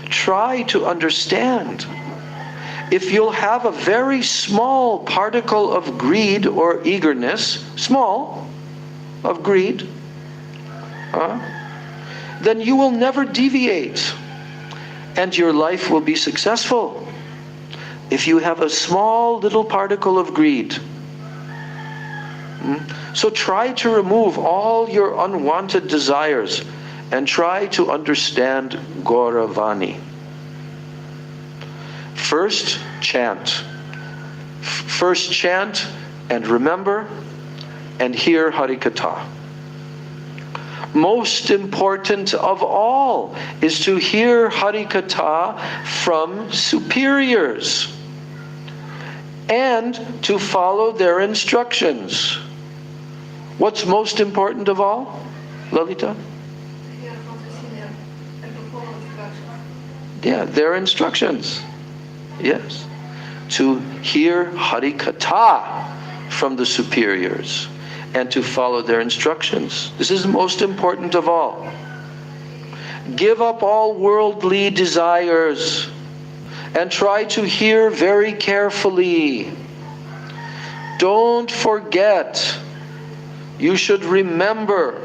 Try to understand. If you'll have a very small particle of greed or eagerness, small, of greed, then you will never deviate, and your life will be successful. If you have a small little particle of greed, so try to remove all your unwanted desires and try to understand Gauravani. First, chant. First, chant and remember and hear Harikatha. Most important of all is to hear Harikatha from superiors and to follow their instructions. What's most important of all, Lalita? Yeah, their instructions. Yes. To hear Harikatha from the superiors and to follow their instructions. This is most important of all. Give up all worldly desires and try to hear very carefully. Don't forget. You should remember.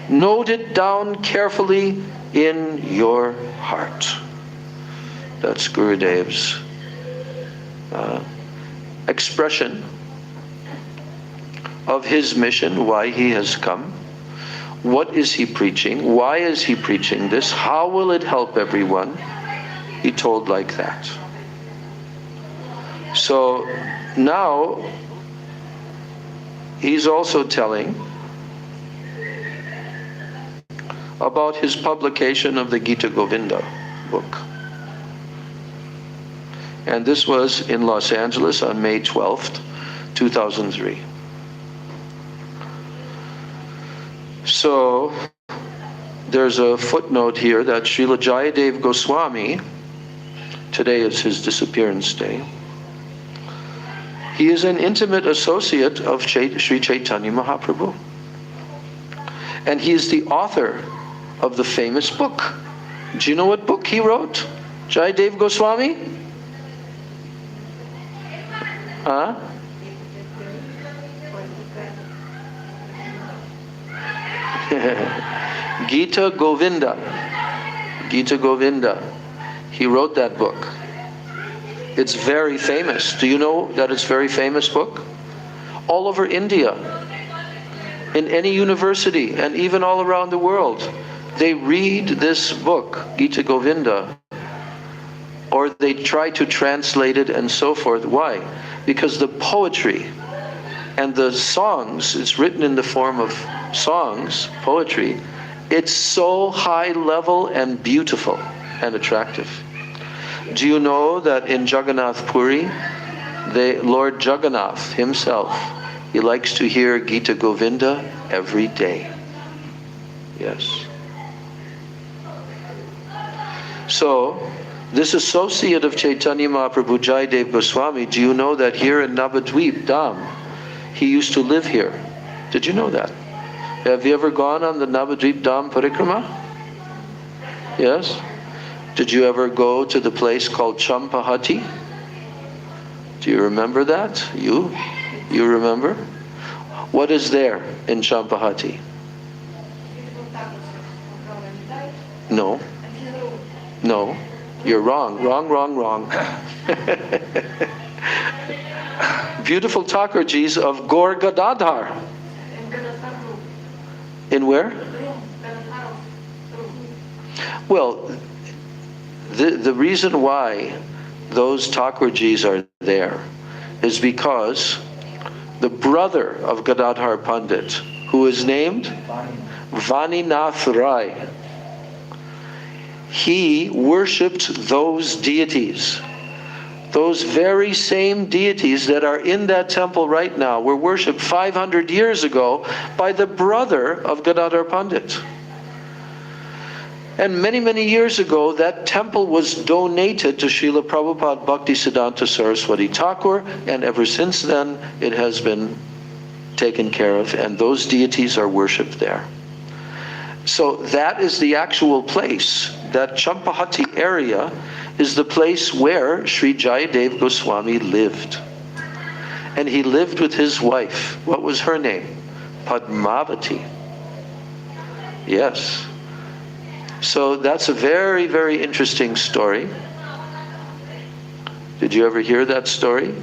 Note it down carefully in your heart. That's Gurudev's expression of his mission, why he has come. What is he preaching? Why is he preaching this? How will it help everyone? He told like that. So now he's also telling about his publication of the Gita Govinda book. And this was in Los Angeles on May 12th, 2003. So there's a footnote here that Srila Jayadev Goswami, today is his disappearance day, he is an intimate associate of Sri Chaitanya Mahaprabhu. And he is the author of the famous book. Do you know what book he wrote? Jayadev Goswami? Huh? Gita Govinda. Gita Govinda. He wrote that book. It's very famous. Do you know that it's a very famous book? All over India, in any university, and even all around the world, they read this book, Gita Govinda, or they try to translate it and so forth. Why? Because the poetry And the songs, it's written in the form of songs, poetry. It's so high level and beautiful and attractive. Do you know that in Jagannath Puri, Lord Jagannath himself, he likes to hear Gita Govinda every day. Yes. So, this associate of Chaitanya Mahaprabhu, Jayadev Goswami, do you know that here in Navadvip Dham, he used to live here? Did you know that? Have you ever gone on the Navadvip Dham Parikrama? Yes? Did you ever go to the place called Champahati? Do you remember that? You remember? What is there in Champahati? No. No. You're wrong. Wrong. Beautiful Thakurjis of Gaur Gadadhar. In where? Well, the reason why those Thakurjis are there is because the brother of Gadadhar Pandit, who is named Vaninath Rai, he worshipped those deities. Those very same deities that are in that temple right now were worshipped 500 years ago by the brother of Gadadhar Pandit. And many, many years ago, that temple was donated to Srila Prabhupada Bhaktisiddhanta Saraswati Thakur, and ever since then, it has been taken care of, and those deities are worshipped there. So that is the actual place. That Champahati area is the place where Sri Jayadev Goswami lived. And he lived with his wife. What was her name? Padmavati. Yes. So that's a very, very interesting story. Did you ever hear that story?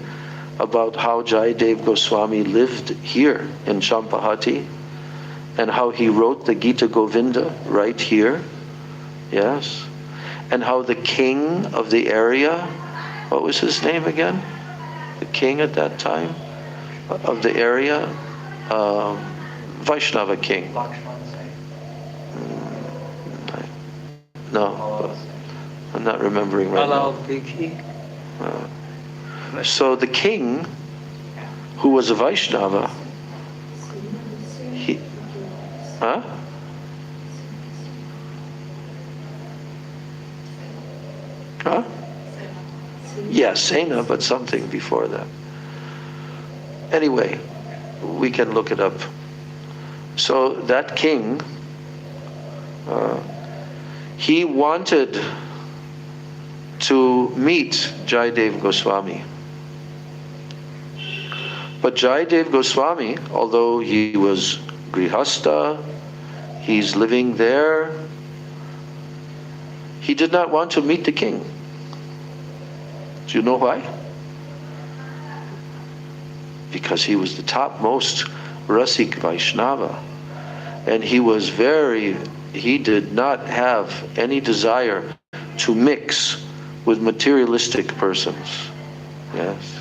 About how Jayadev Goswami lived here in Champahati? And how he wrote the Gita Govinda right here? Yes. And how the king of the area, what was his name again? The king at that time of the area? Vaishnava king. No, I'm not remembering right now. So the king, who was a Vaishnava, huh? Huh? Yeah, Sena, but something before that. Anyway, we can look it up. So that king, he wanted to meet Jayadev Goswami. But Jayadev Goswami, although he was Grihastha, he's living there, he did not want to meet the king. Do you know why? Because he was the topmost Rasik Vaishnava. And he did not have any desire to mix with materialistic persons. Yes.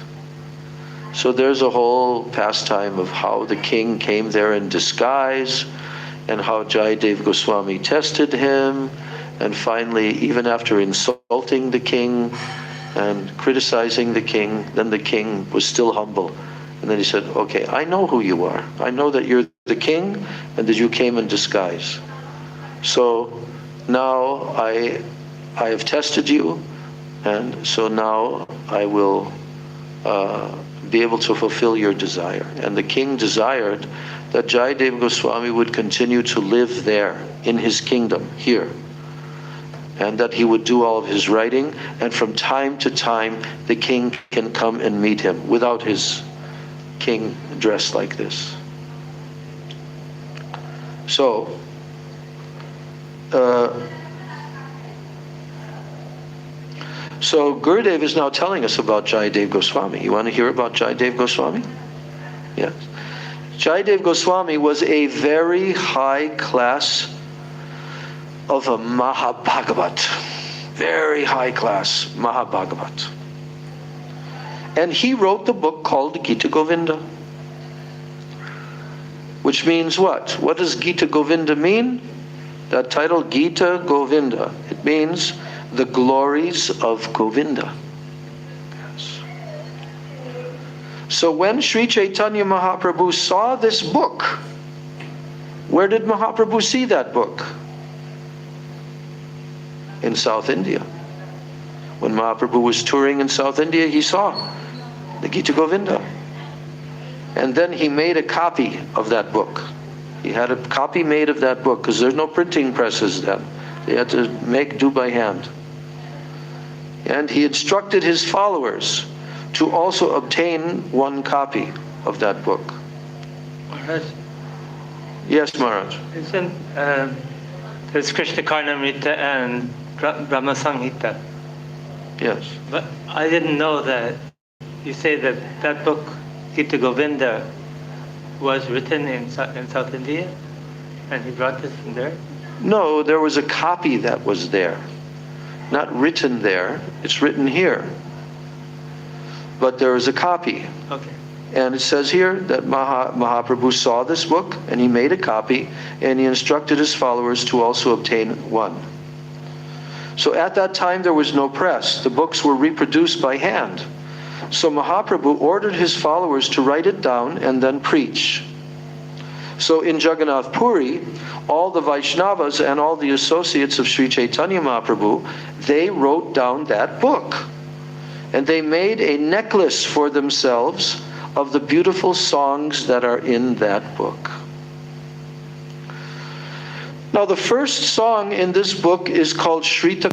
So there's a whole pastime of how the king came there in disguise, and how Jayadev Goswami tested him, and finally, even after insulting the king and criticizing the king, then the king was still humble. And then he said, okay, I know who you are. I know that you're the king and that you came in disguise. So now I have tested you, and so now I will be able to fulfill your desire. And the king desired that Jayadev Goswami would continue to live there in his kingdom, here. And that he would do all of his writing, and from time to time the king can come and meet him without his king dressed like this. So, Gurudev is now telling us about Jayadev Goswami. You want to hear about Jayadev Goswami? Yes. Jayadev Goswami was a very high class of a Mahabhagavat. Very high class Mahabhagavat. And he wrote the book called Gita Govinda. which means what? What does Gita Govinda mean? That title, Gita Govinda, it means the glories of Govinda. Yes. So when Sri Chaitanya Mahaprabhu saw this book, where did Mahaprabhu see that book? In South India. When Mahaprabhu was touring in South India, he saw the Gita Govinda. And then he made a copy of that book. He had a copy made of that book, because there's no printing presses then. They had to do by hand. And he instructed his followers to also obtain one copy of that book. Maharaj, Yes, Maharaj. isn't there's Krishna Karnamrita and Brahma Samhita? Yes. But I didn't know that. You say that that book, Gita Govinda, was written in South India, and he brought this from there? No, there was a copy that was there. Not written there, it's written here. But there is a copy. Okay. And it says here that Mahaprabhu saw this book, and he made a copy, and he instructed his followers to also obtain one. So at that time there was no press. The books were reproduced by hand. So Mahaprabhu ordered his followers to write it down and then preach. So in Jagannath Puri, all the Vaishnavas and all the associates of Sri Chaitanya Mahaprabhu, they wrote down that book. And they made a necklace for themselves of the beautiful songs that are in that book. Now the first song in this book is called Shrita.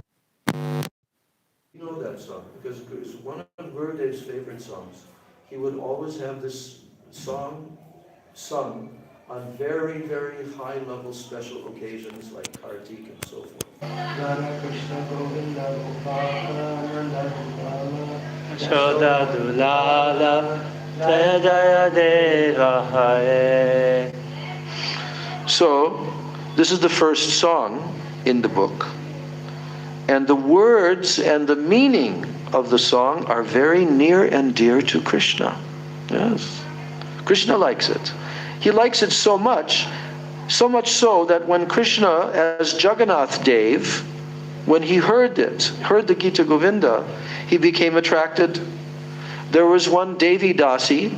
You know that song because it's one of Gurudev's favorite songs. He would always have this song sung on very, very high-level special occasions like Kartik and so forth. Shoda Dulala Jaya Deva Hare. So, this is the first song in the book. And the words and the meaning of the song are very near and dear to Krishna. Yes. Krishna likes it. He likes it so much so that when Krishna, as Jagannath Dev, when he heard the Gita Govinda, he became attracted. There was one Devi Dasi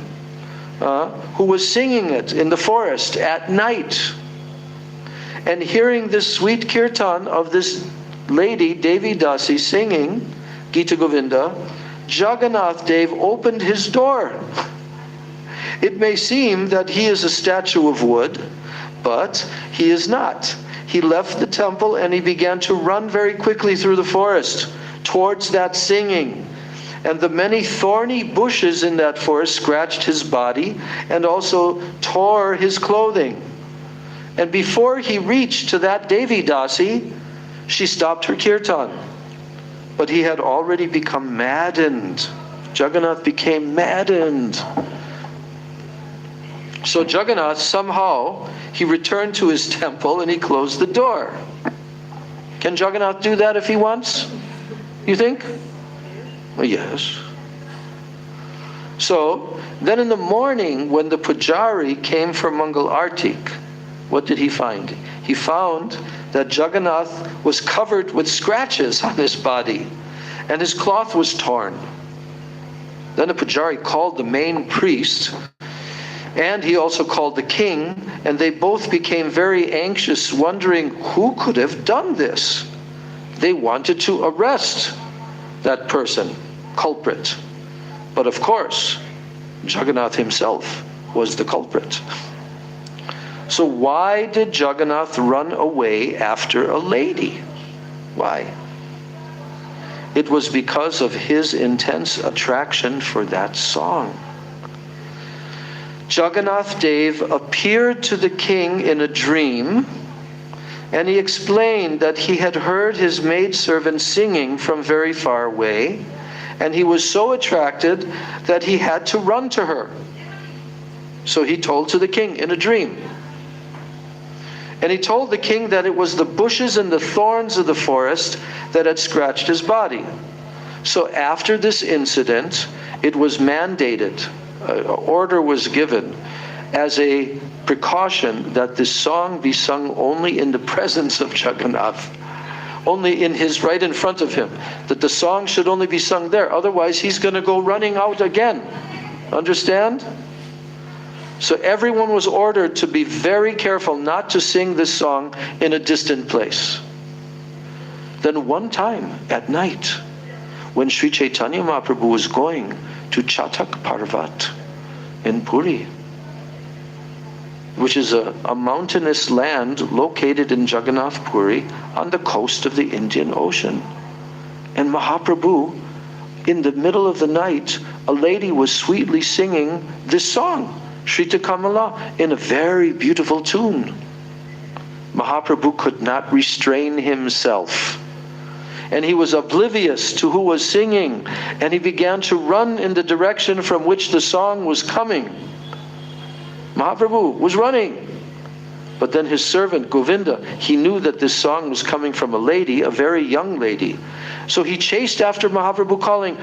who was singing it in the forest at night. And hearing this sweet kirtan of this lady, Devi Dasi, singing Gita Govinda, Jagannath Dev opened his door. It may seem that he is a statue of wood, but he is not. He left the temple and he began to run very quickly through the forest towards that singing. And the many thorny bushes in that forest scratched his body and also tore his clothing. And before he reached to that Devi Dasi, she stopped her kirtan. But he had already become maddened. Jagannath became maddened. So Jagannath, somehow, he returned to his temple and he closed the door. Can Jagannath do that if he wants? You think? Well, yes. So, then in the morning, when the pujari came for Mangal Artik, what did he find? He found that Jagannath was covered with scratches on his body, and his cloth was torn. Then the pujari called the main priest, and he also called the king, and they both became very anxious, wondering who could have done this. They wanted to arrest that person, culprit. But of course, Jagannath himself was the culprit. So why did Jagannath run away after a lady? Why? It was because of his intense attraction for that song. Jagannath Dev appeared to the king in a dream, and he explained that he had heard his maidservant singing from very far away, and he was so attracted that he had to run to her. So he told to the king in a dream. And he told the king that it was the bushes and the thorns of the forest that had scratched his body. So after this incident, it was mandated, order was given, as a precaution that this song be sung only in the presence of Jagannath, only right in front of him, that the song should only be sung there. Otherwise, he's going to go running out again. Understand? So everyone was ordered to be very careful not to sing this song in a distant place. Then one time at night, when Sri Chaitanya Mahaprabhu was going to Chatak Parvat in Puri, which is a mountainous land located in Jagannath Puri on the coast of the Indian Ocean. And Mahaprabhu, in the middle of the night, a lady was sweetly singing this song, Shrita Kamala, in a very beautiful tune. Mahaprabhu could not restrain himself. And he was oblivious to who was singing, and he began to run in the direction from which the song was coming. Mahaprabhu was running. But then his servant, Govinda, he knew that this song was coming from a lady, a very young lady. So he chased after Mahaprabhu, calling,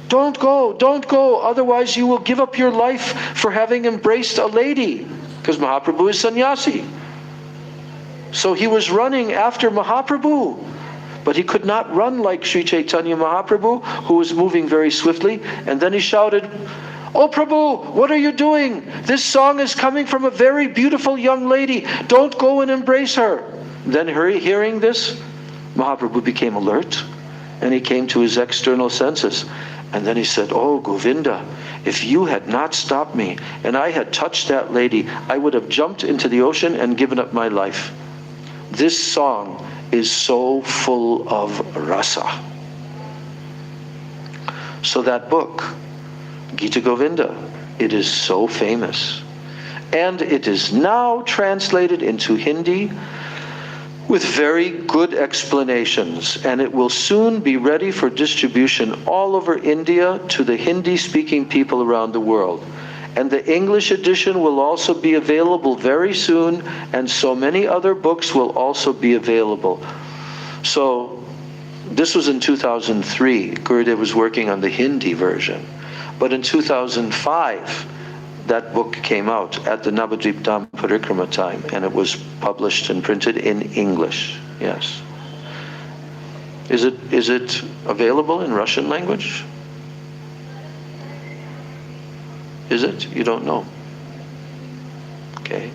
don't go, otherwise you will give up your life for having embraced a lady. Because Mahaprabhu is sannyasi. So he was running after Mahaprabhu. But he could not run like Sri Chaitanya Mahaprabhu, who was moving very swiftly. And then he shouted, "Oh Prabhu, what are you doing? This song is coming from a very beautiful young lady. Don't go and embrace her." Then hearing this, Mahaprabhu became alert, and he came to his external senses. And then he said, "Oh Govinda, if you had not stopped me and I had touched that lady, I would have jumped into the ocean and given up my life." This song is so full of rasa. So that book, Gita Govinda, it is so famous. And it is now translated into Hindi with very good explanations. And it will soon be ready for distribution all over India to the Hindi-speaking people around the world. And the English edition will also be available very soon, and so many other books will also be available. So this was in 2003. Gurudev was working on the Hindi version. But in 2005, that book came out at the Navadvip Dham Parikrama time, and it was published and printed in English. Yes. Is it available in Russian language? Is it? You don't know. Okay.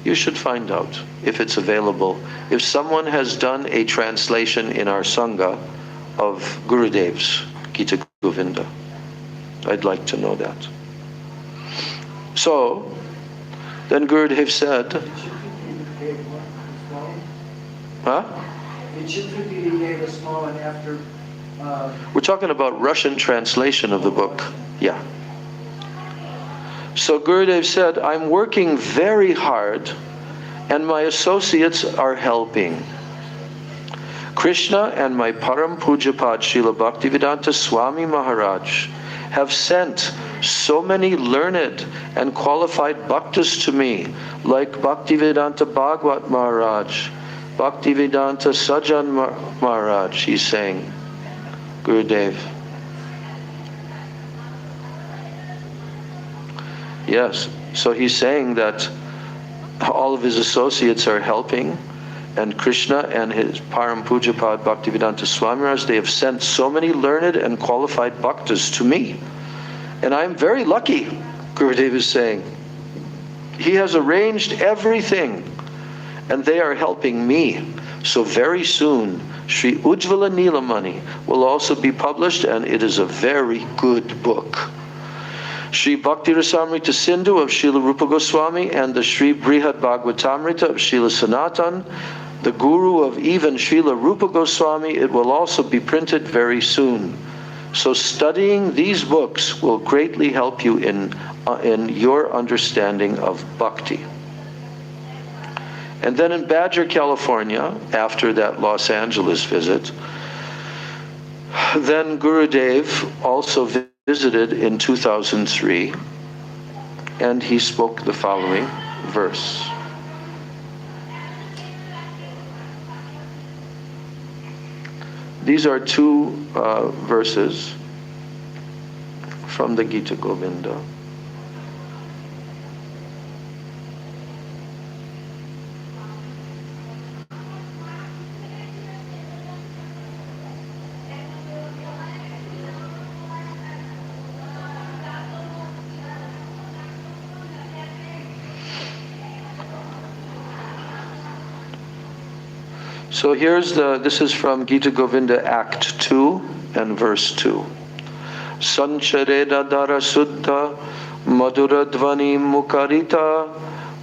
You should find out if it's available. If someone has done a translation in our Sangha of Gurudev's Gita Govinda, I'd like to know that. So, then Gurudev said, huh? It should be gave a small one after... We're talking about Russian translation of the book. Yeah. So Gurudev said, "I'm working very hard and my associates are helping. Krishna and my Param Pujapad Srila Bhaktivedanta Swami Maharaj have sent so many learned and qualified bhaktas to me, like Bhaktivedanta Bhagwat Maharaj, Bhaktivedanta Sajan Maharaj," he's saying, Gurudev. Yes, so he's saying that all of his associates are helping, and Krishna and his Param Pujapad Bhaktivedanta Swami Maharaj, they have sent so many learned and qualified bhaktas to me. And I'm very lucky, Gurudev is saying. He has arranged everything, and they are helping me. So very soon, Sri Ujjvala Nilamani will also be published, and it is a very good book. Sri Bhakti Rasamrita Sindhu of Srila Rupa Goswami and the Sri Brihad Bhagavatamrita of Srila Sanatan, the guru of even Srila Rupa Goswami, it will also be printed very soon. So studying these books will greatly help you in your understanding of bhakti. And then in Badger, California, after that Los Angeles visit, then Gurudev also visited in 2003, and he spoke the following verse. These are two verses from the Gita Govinda. So this is from Gita Govinda Act 2 and verse 2. Sanchareda dara suddha madhura dvani mukarita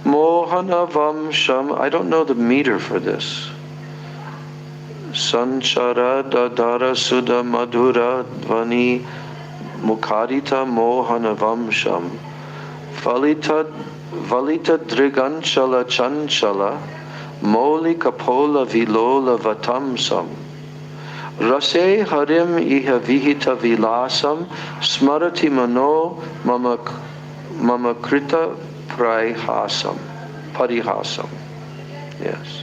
mohana vamsham. I don't know the meter for this. Sanchareda dara suddha madhura dvani mukarita mohana vamsham. Valita driganchala chanchala moli kapola vilola vatamsam. Rase harim iha vihita vilasam smarati mano mama krita parihasam. Yes.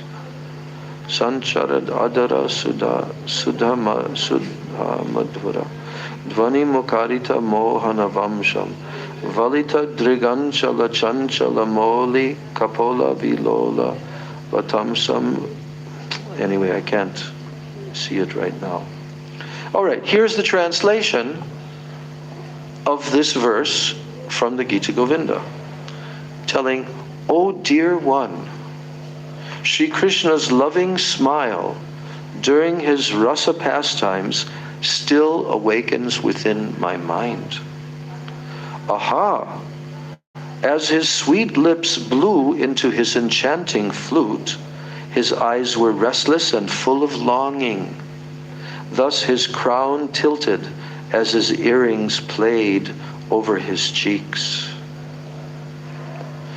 Sancharad adara sudha madhura dvani mukarita mohana vamsham valita driganchala chanchala moli kapola vilola vatamsam. Anyway, I can't see it right now. All right, here's the translation of this verse from the Gita Govinda, telling, "O dear one, Sri Krishna's loving smile during his rasa pastimes still awakens within my mind. Aha! As his sweet lips blew into his enchanting flute, his eyes were restless and full of longing. Thus his crown tilted as his earrings played over his cheeks."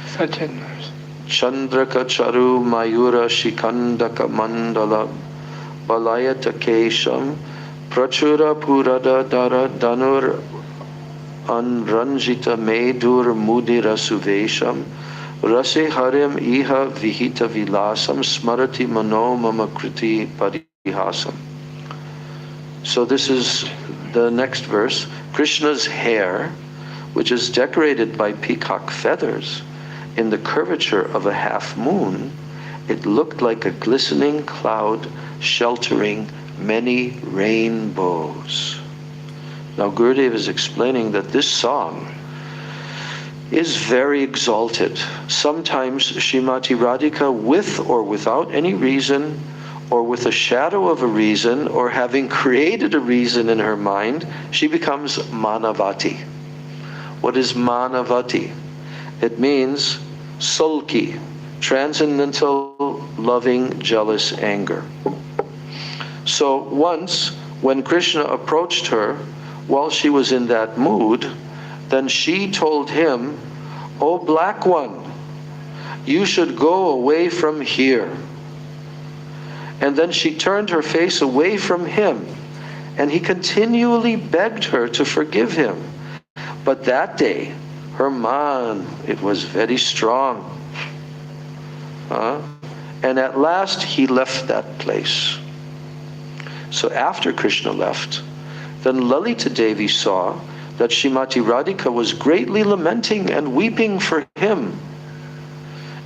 Such a verse. Chandraka charu mayura shikandaka mandala balayata kesham prachura purada dara danur anranjita medur mudira suvesham rase harim iha vihita vilasam smarati mano mama kriti parihasam. So this is the next verse. Krishna's hair, which is decorated by peacock feathers, in the curvature of a half moon, it looked like a glistening cloud sheltering many rainbows. Now Gurudev is explaining that this song is very exalted. Sometimes Srimati Radhika, with or without any reason, or with a shadow of a reason, or having created a reason in her mind, she becomes Manavati. What is Manavati? It means sulky, transcendental, loving, jealous anger. So once, when Krishna approached her while she was in that mood, then she told him, "O Black One, you should go away from here." And then she turned her face away from him, and he continually begged her to forgive him. But that day, her man, it was very strong. And at last he left that place. So after Krishna left, then Lalita Devi saw that Srimati Radhika was greatly lamenting and weeping for him.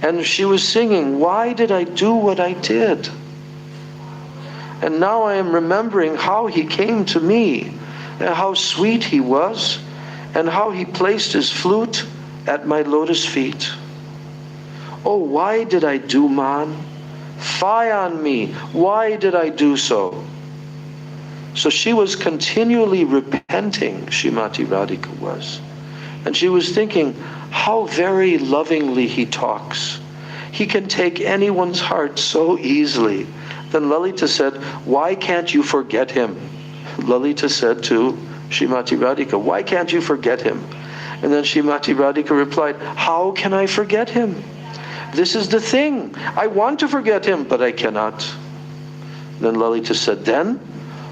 And she was singing, "Why did I do what I did? And now I am remembering how he came to me, and how sweet he was, and how he placed his flute at my lotus feet. Oh, why did I do, man? Fie on me, why did I do so?" So she was continually repenting, Srimati Radhika was. And she was thinking, how very lovingly he talks. He can take anyone's heart so easily. Then Lalita said, "Why can't you forget him?" Lalita said to Srimati Radhika, "Why can't you forget him?" And then Srimati Radhika replied, "How can I forget him? This is the thing. I want to forget him, but I cannot." Then Lalita said, "Then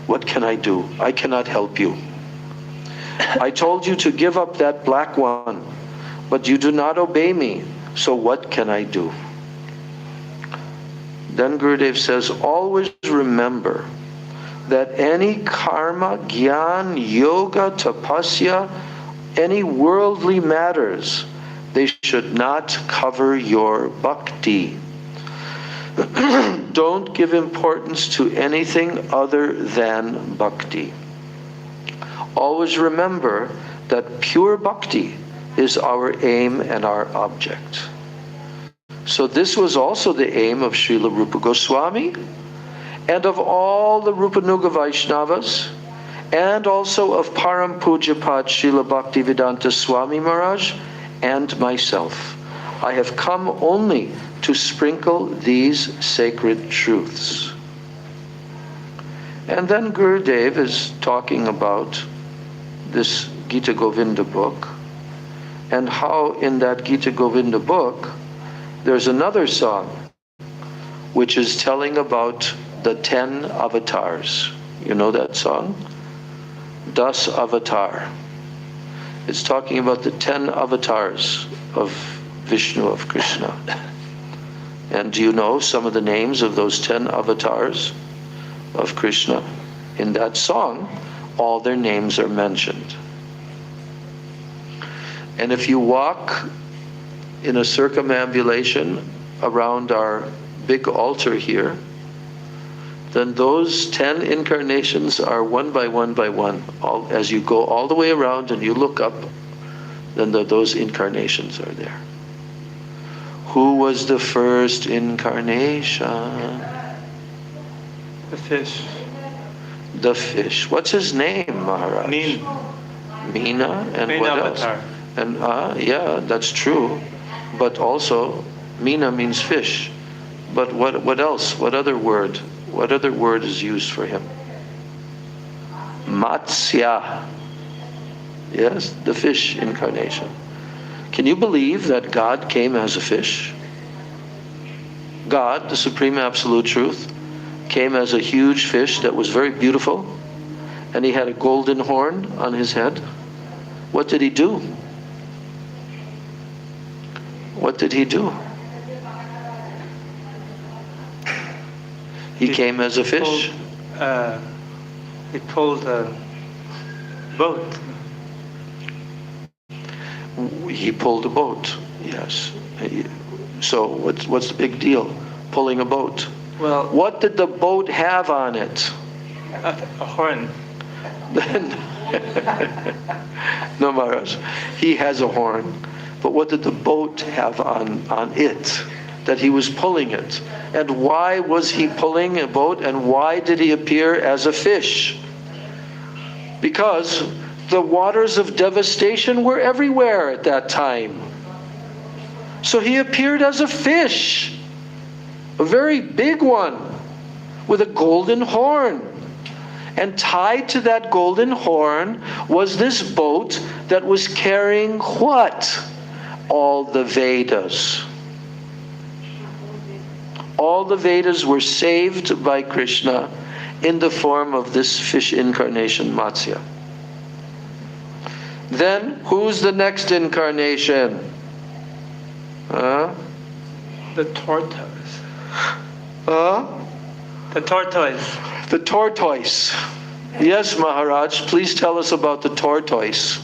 what can I do? I cannot help you. I told you to give up that Black One, but you do not obey me, so what can I do?" Then Gurudev says, always remember that any karma, gyan, yoga, tapasya, any worldly matters, they should not cover your bhakti. Don't give importance to anything other than bhakti. Always remember that pure bhakti is our aim and our object. So this was also the aim of Srila Rupa Goswami, and of all the Rupanuga Vaishnavas, and also of Param Pujapad Srila Bhaktivedanta Swami Maharaj, and myself. I have come only to sprinkle these sacred truths. And then Gurudev is talking about this Gita Govinda book, and how in that Gita Govinda book, there's another song, which is telling about the 10 avatars. You know that song? Das Avatar. It's talking about the 10 avatars of Vishnu, of Krishna. And do you know some of the names of those 10 avatars of Krishna? In that song, all their names are mentioned. And if you walk in a circumambulation around our big altar here, then those 10 incarnations are one by one by one. As you go all the way around and you look up, then those incarnations are there. Who was the first incarnation? The fish. The fish. What's his name, Maharaj? Meena. And Meena what avatar. else? And yeah, that's true. But also, Meena means fish. But what else? What other word? What other word is used for him? Matsya. Yes, the fish incarnation. Can you believe that God came as a fish? God, the Supreme Absolute Truth, came as a huge fish that was very beautiful, and he had a golden horn on his head. What did he do? What did he do? He came as a fish. He pulled a boat. He pulled a boat, yes. So what's the big deal? Pulling a boat. Well, what did the boat have on it? A horn. No, Maharaj. He has a horn. But what did the boat have on it? That he was pulling it. And why was he pulling a boat? And why did he appear as a fish? Because the waters of devastation were everywhere at that time. So he appeared as a fish. A very big one. With a golden horn. And tied to that golden horn was this boat that was carrying what? All the Vedas. All the Vedas were saved by Krishna in the form of this fish incarnation, Matsya. Then, who's the next incarnation? The tortoise. The tortoise. The tortoise. Yes, Maharaj, please tell us about the tortoise.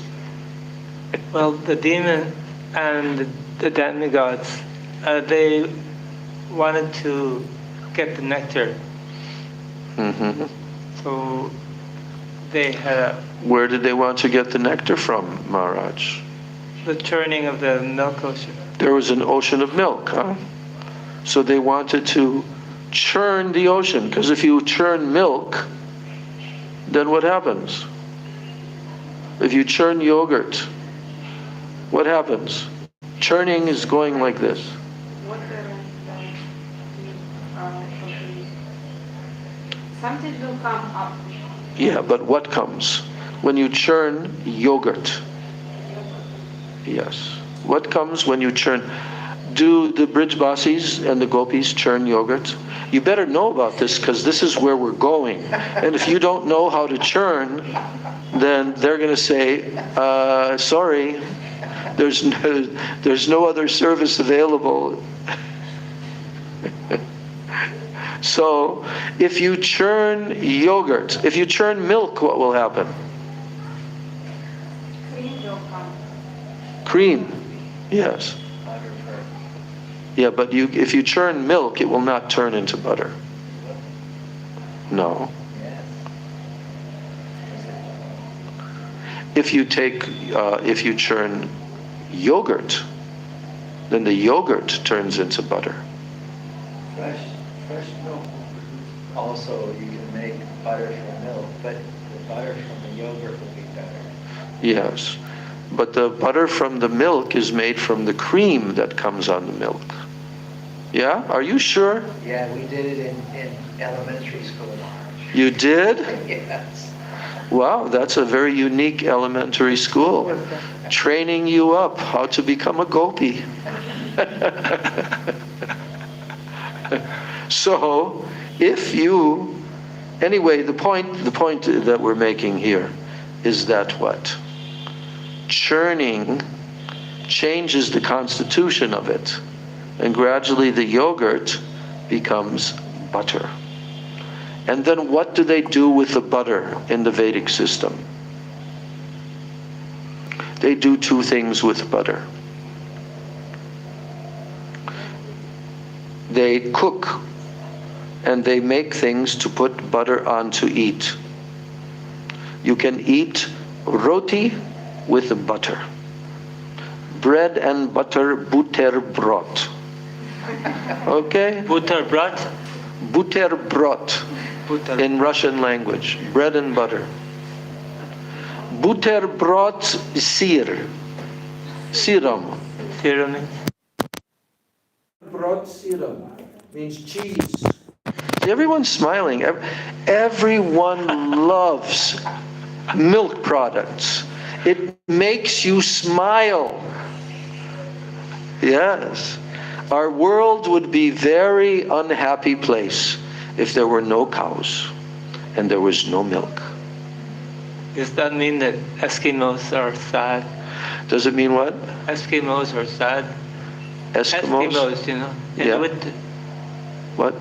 Well, the demon and the demigods, they wanted to get the nectar. Mm-hmm. So they had Where did they want to get the nectar from, Maharaj? the churning of the milk ocean. There was an ocean of milk, huh? So they wanted to churn the ocean, because if you churn milk, then what happens? If you churn yogurt, what happens? Churning is going like this. Something will come up. Yeah, but what comes? When you churn yogurt. Yes. What comes when you churn? Do the Brijbasis and the Gopis churn yogurt? You better know about this, because this is where we're going. And if you don't know how to churn, then they're going to say, sorry, there's no other service available. So, if you churn yogurt, if you churn milk, what will happen? Cream will come. Cream, yes. Yeah, but if you churn milk, it will not turn into butter. No. If you churn yogurt, then the yogurt turns into butter. Fresh milk will produce also you can make butter from milk, but the butter from the yogurt would be better. Yes. But the butter from the milk is made from the cream that comes on the milk. Yeah? Are you sure? Yeah, we did it in elementary school. You did? Yes. Wow, that's a very unique elementary school. Training you up how to become a gopi. So, if you... Anyway, the point that we're making here is that what? Churning changes the constitution of it, and gradually the yogurt becomes butter. And then what do they do with the butter in the Vedic system? They do two things with butter. They cook, and they make things to put butter on to eat. You can eat roti with the butter. Bread and butter, butterbrot. Okay? Butterbrot? Butterbrot in Russian language. Bread and butter. Butterbrot sir. Siram. Serum. Brot serum means cheese. Everyone's smiling. Everyone loves milk products. It makes you smile. Yes. Our world would be a very unhappy place if there were no cows and there was no milk. Does that mean that Eskimos are sad? Does it mean what? Eskimos are sad. Eskimos? Eskimos, you know. Yeah. Inuit. What?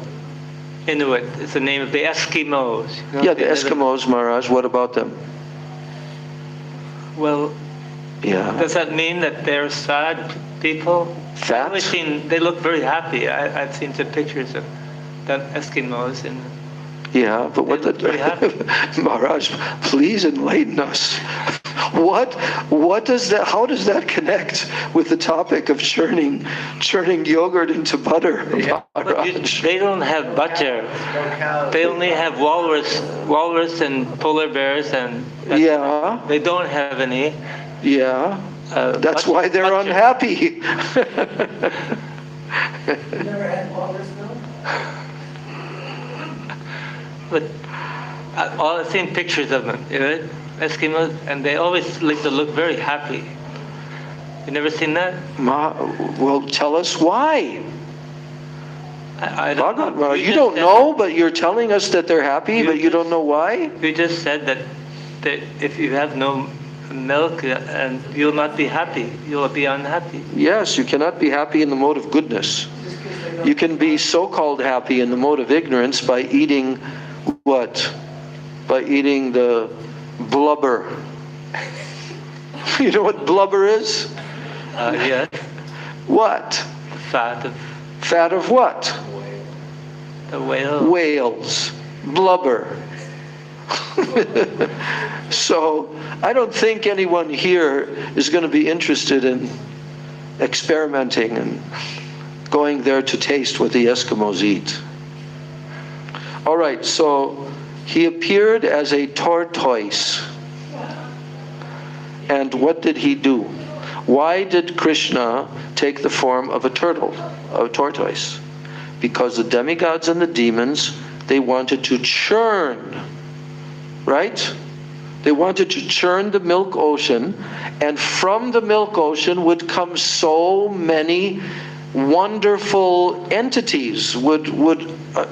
Inuit is the name of the Eskimos. You know, Yeah, the they live in- Eskimos, Maharaj. What about them? Well, Yeah. does that mean that they're sad people? Fat? I've seen, they look very happy. I've seen some pictures of the Eskimos, and Yeah, but what They look very happy. Maharaj, please enlighten us. What does that? How does that connect with the topic of churning yogurt into butter, but Maharaj? they don't have butter. No cows. They only have walrus and polar bears, and Yeah, they don't have any. yeah. That's butter- why they're butter. unhappy. You never had walrus milk? But I've seen pictures of them, right? Eskimos, and they always like to look very happy. You never seen that? Well, tell us why. I don't Bhagavan, know. you just don't said know, but you're telling us that they're happy, You but you just- don't know why? You just said that if you have no milk, and you'll not be happy. You'll be unhappy. Yes, you cannot be happy in the mode of goodness. Just because they don't. You can be so-called happy in the mode of ignorance by eating what? By eating the blubber. You know what blubber is? Yes, What? fat of Fat of what? the whale. Whales. Blubber. So, I don't think anyone here is going to be interested in experimenting and going there to taste what the Eskimos eat. All right, so he appeared as a tortoise. And what did he do? Why did Krishna take the form of a turtle, a tortoise? Because the demigods and the demons, they wanted to churn, right? They wanted to churn the milk ocean, and from the milk ocean would come so many wonderful entities would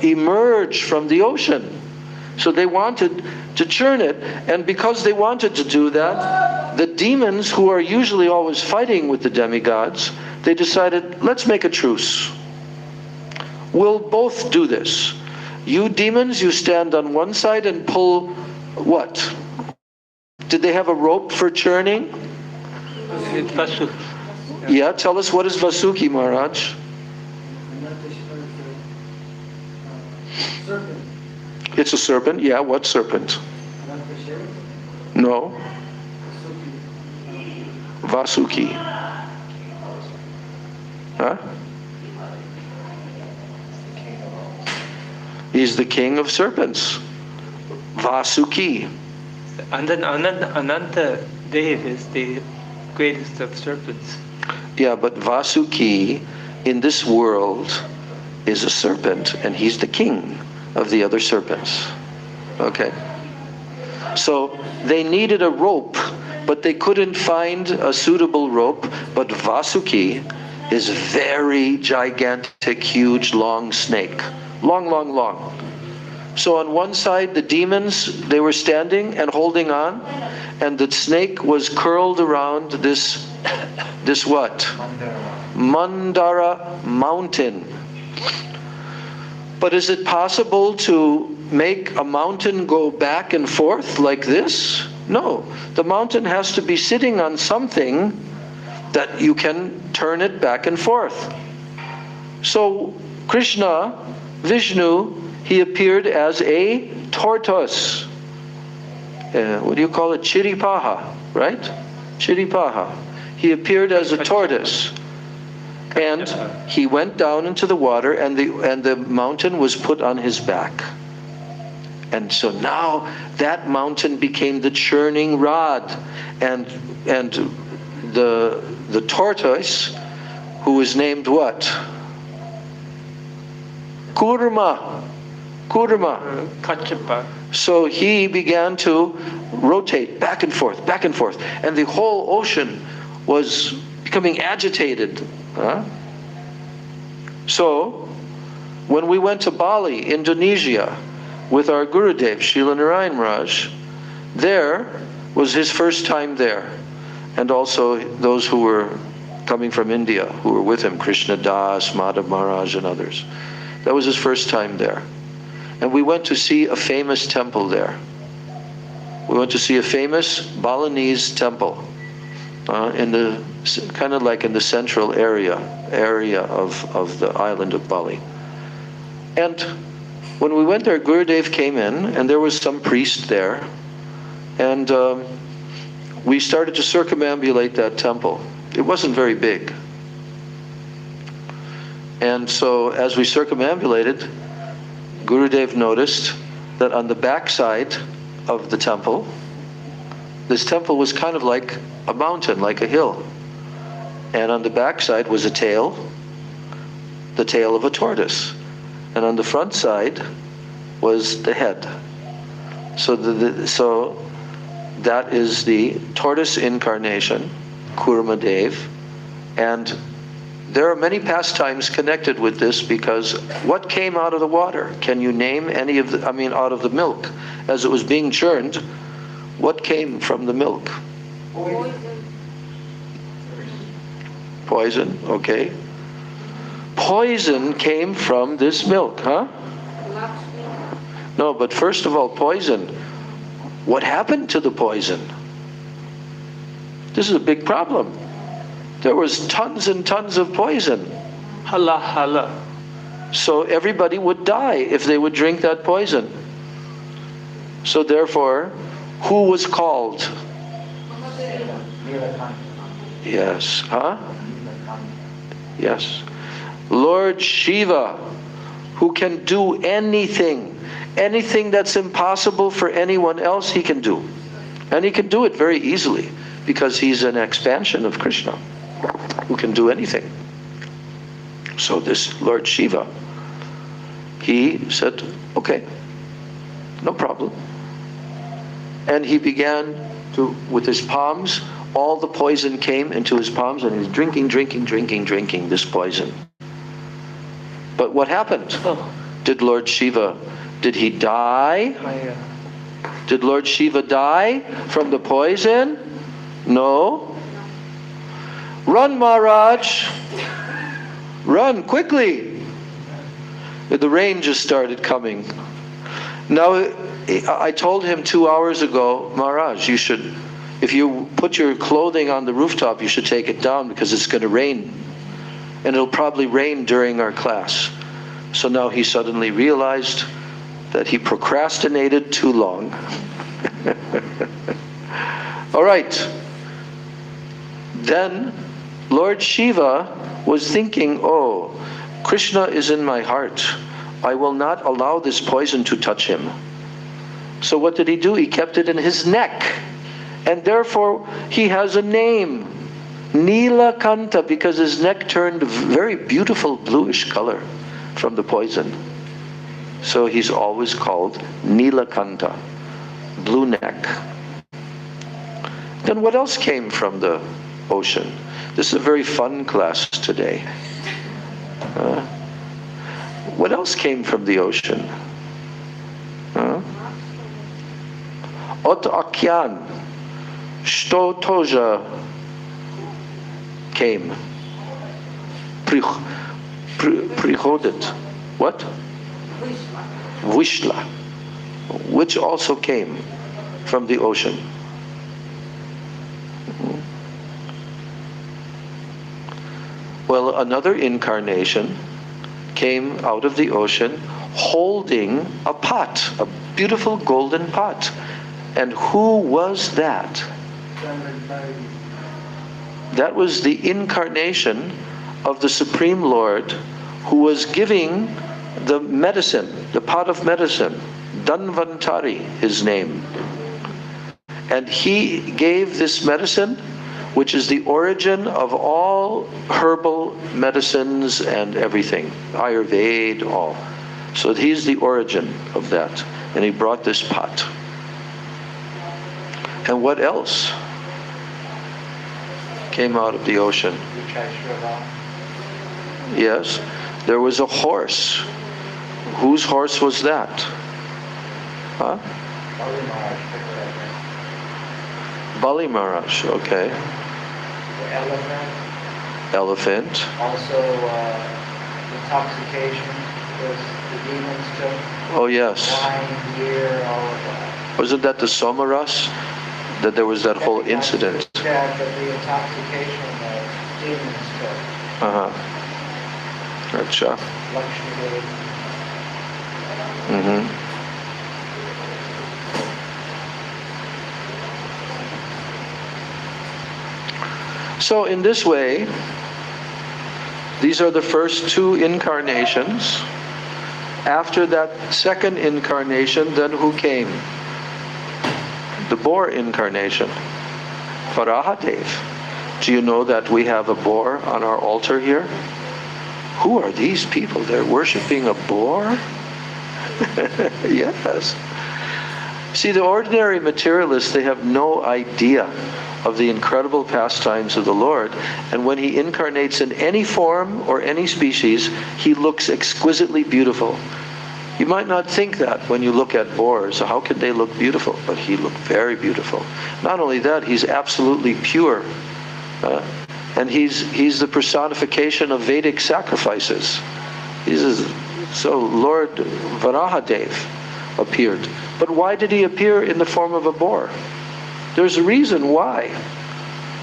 emerge from the ocean. So they wanted to churn it, and because they wanted to do that, the demons, who are usually always fighting with the demigods, they decided, let's make a truce. We'll both do this. You demons, you stand on one side and pull what? Did they have a rope for churning? Yeah, tell us, what is Vasuki, Maharaj? Serpent. It's a serpent. Yeah, what serpent? No. Vasuki. Huh? He's the king of serpents. Vasuki. And then Ananta Dev is the greatest of serpents. Yeah, but Vasuki in this world is a serpent, and he's the king of the other serpents. Okay? So they needed a rope, but they couldn't find a suitable rope. But Vasuki is very gigantic, huge, long snake. Long, long, long. So on one side, the demons, they were standing and holding on, and the snake was curled around this what? Mandara mountain. But is it possible to make a mountain go back and forth like this? No. The mountain has to be sitting on something that you can turn it back and forth. So Krishna, Vishnu, he appeared as a tortoise. What do you call it? Chiripaha, right? Chiripaha. He appeared as a tortoise. And he went down into the water, and the mountain was put on his back. And so now that mountain became the churning rod. And the tortoise, who was named what? Kurma. Kachapa. So he began to rotate back and forth, and the whole ocean was becoming agitated. So when we went to Bali, Indonesia, with our Gurudev, Srila Narayan Maharaj, there was his first time there. And also those who were coming from India, who were with him, Krishna Das, Madhav Maharaj, and others. That was his first time there. And we went to see a famous temple there. We went to see a famous Balinese temple in the kind of like in the central area of the island of Bali. And when we went there, Gurudev came in, and there was some priest there, and we started to circumambulate that temple. It wasn't very big. And so as we circumambulated, Gurudev noticed that on the backside of the temple, this temple was kind of like a mountain, like a hill. And on the backside was a tail, the tail of a tortoise. And on the front side was the head. So so that is the tortoise incarnation, Kurma Dev. And there are many pastimes connected with this, because what came out of the water? Can you name any of the, out of the milk? As it was being churned, what came from the milk? Poison, okay. Poison came from this milk, huh? No, but first of all, poison. What happened to the poison? This is a big problem. There was tons and tons of poison. Hala hala. So everybody would die if they would drink that poison. So therefore, who was called? Yes, huh? Yes. Lord Shiva, who can do anything. Anything that's impossible for anyone else, he can do. And he can do it very easily, because he's an expansion of Krishna, who can do anything. So this Lord Shiva, he said, okay, no problem. And he began to, with his palms, all the poison came into his palms, and he's drinking this poison. But what happened? Did Lord Shiva, did he die? Did Lord Shiva die from the poison? No. Run, Maharaj. Run, quickly. The rain just started coming. Now, I told him 2 hours ago, Maharaj, you should, if you put your clothing on the rooftop, you should take it down, because it's going to rain. And it'll probably rain during our class. So now he suddenly realized that he procrastinated too long. All right. Then Lord Shiva was thinking, oh, Krishna is in my heart. I will not allow this poison to touch him. So what did he do? He kept it in his neck. And therefore, he has a name. Nilakanta, because his neck turned a very beautiful bluish color from the poison. So he's always called Nilakanta, blue neck. Then what else came from the ocean? This is a very fun class today. What else came from the ocean? Ot Akyan, Shto Toja came. Prihodit. What? Vishla, which also came from the ocean. Well, another incarnation came out of the ocean holding a pot, a beautiful golden pot. And who was that? That was the incarnation of the Supreme Lord, who was giving the medicine, the pot of medicine, Dhanvantari, his name. And he gave this medicine, which is the origin of all herbal medicines and everything, Ayurveda, all. So he's the origin of that. And he brought this pot. And what else came out of the ocean? Yes, there was a horse. Whose horse was that? Huh? Bali Maharaj, okay. The elephant. Elephant. Also, intoxication, because the demons took Oh yes. wine, beer, all of that. Wasn't that the Somaras? That there was that whole incident. Yeah, but the intoxication the demons took. Acha. Lakshmi Devi. So in this way, these are the first two incarnations. After that second incarnation, then who came? The boar incarnation, Varahadev. Do you know that we have a boar on our altar here? Who are these people? They're worshiping a boar? Yes. See, the ordinary materialists, they have no idea of the incredible pastimes of the Lord. And when he incarnates in any form or any species, he looks exquisitely beautiful. You might not think that when you look at boars. How could they look beautiful? But he looked very beautiful. Not only that, he's absolutely pure. And he's the personification of Vedic sacrifices. So Lord Varahadev appeared. But why did he appear in the form of a boar? There's a reason why.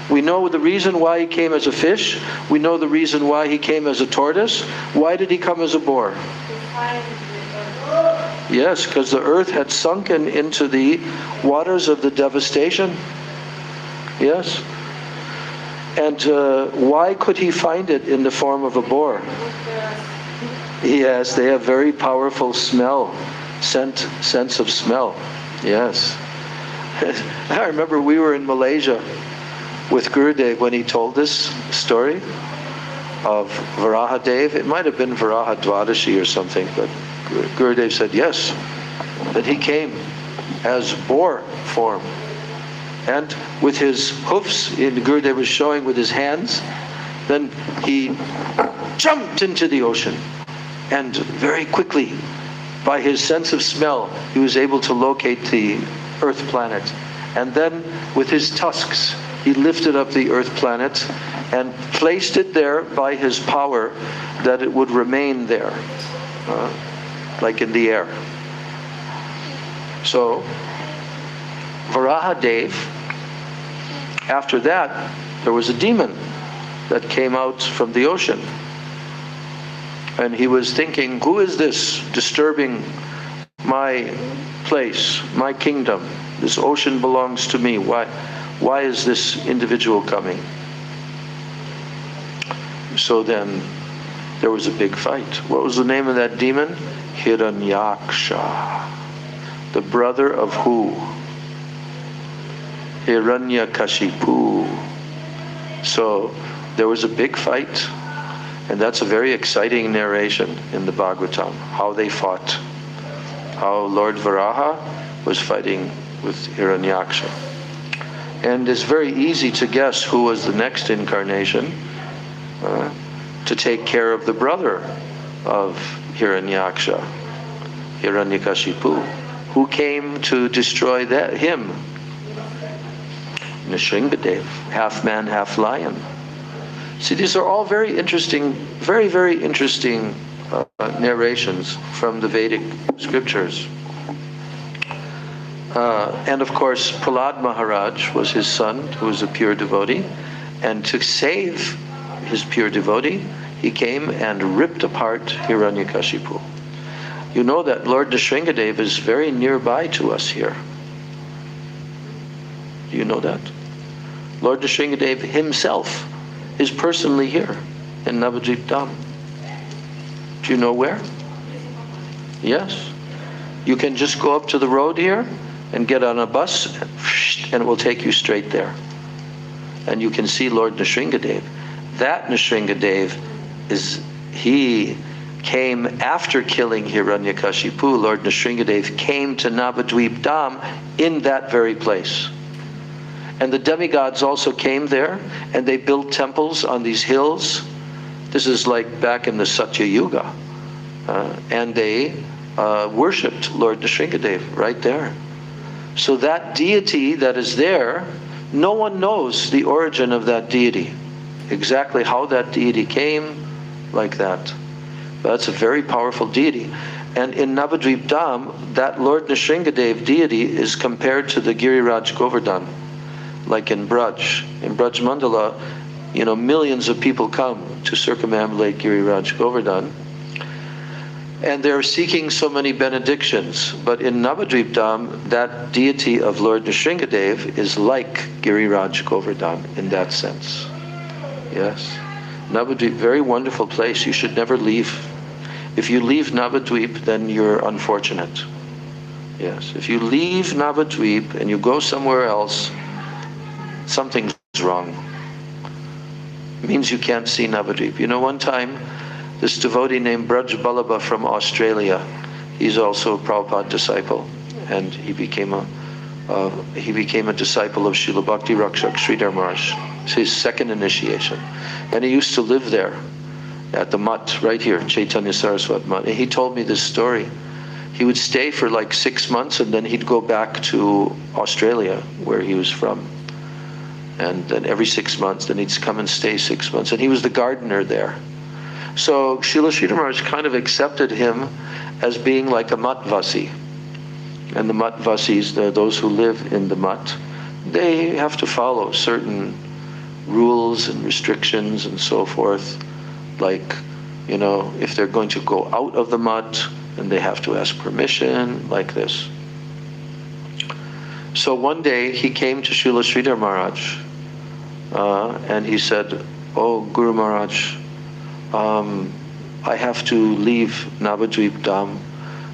We know the reason why he came as a fish. We know the reason why he came as a tortoise. Why did he come as a boar? Yes, because the earth had sunken into the waters of the devastation. Yes. And why could he find it in the form of a boar? Yes, they have very powerful smell, sense of smell. Yes. I remember we were in Malaysia with Gurudev when he told this story of Varahadev. It might have been Varaha Dwadashi or something, but Gurudev said yes, that he came as boar form. And with his hoofs, Gurudev was showing with his hands, then he jumped into the ocean. And very quickly, by his sense of smell, he was able to locate the Earth planet. And then with his tusks, he lifted up the Earth planet and placed it there by his power that it would remain there, like in the air. So, Varahadev, after that, there was a demon that came out from the ocean. And he was thinking, who is this disturbing my place, my kingdom? This ocean belongs to me. Why is this individual coming? So then there was a big fight. What was the name of that demon? Hiranyaksha. The brother of who? Hiranyakashipu. So there was a big fight, and that's a very exciting narration in the Bhagavatam, how they fought. How Lord Varaha was fighting with Hiranyaksha. And it's very easy to guess who was the next incarnation to take care of the brother of Hiranyaksha, Hiranyakashipu. Who came to destroy him? Nrsingadev, half man, half lion. See, these are all very interesting, very, very interesting narrations from the Vedic scriptures. And of course, Prahlad Maharaj was his son, who was a pure devotee. And to save his pure devotee, he came and ripped apart Hiranyakashipu. You know that Lord Nrsingadev is very nearby to us here. Do you know that? Lord Nrsingadev himself is personally here in Navadvip Dham. Do you know where? Yes. You can just go up to the road here and get on a bus and it will take you straight there. And you can see Lord Nrsingadev. That Nrsingadev he came after killing Hiranyakashipu. Lord Nrsingadev came to Navadvip Dham in that very place. And the demigods also came there, and they built temples on these hills. This is like back in the Satya Yuga. And they worshipped Lord Nrsingadev right there. So that deity that is there, no one knows the origin of that deity. Exactly how that deity came, like that. But that's a very powerful deity. And in Navadvip Dham, that Lord Nrsingadev deity is compared to the Giriraj Govardhan. Like in Braj. In Braj Mandala, millions of people come to circumambulate Giriraj Govardhan. And they're seeking so many benedictions. But in Navadvip Dham, that deity of Lord Nrsingadev is like Giriraj Govardhan in that sense. Yes. Navadvip, very wonderful place. You should never leave. If you leave Navadvip, then you're unfortunate. Yes. If you leave Navadvip and you go somewhere else, something's wrong. It means you can't see Navadvip. One time, this devotee named Braj Balaba from Australia, he's also a Prabhupada disciple, and he became a disciple of Srila Bhakti Rakshak Sridhar Maharaj. It's his second initiation. And he used to live there at the mutt right here, Chaitanya Saraswat Mutt. And he told me this story. He would stay for like 6 months and then he'd go back to Australia where he was from. And then every 6 months, then he'd come and stay 6 months. And he was the gardener there. So Srila Sridhar Maharaj kind of accepted him as being like a Matvasi. And the Matvasis, those who live in the Mat, they have to follow certain rules and restrictions and so forth. Like, if they're going to go out of the Mat, then they have to ask permission, like this. So one day he came to Srila Sridhar Maharaj and he said, "Oh, Guru Maharaj, I have to leave Navadvip Dham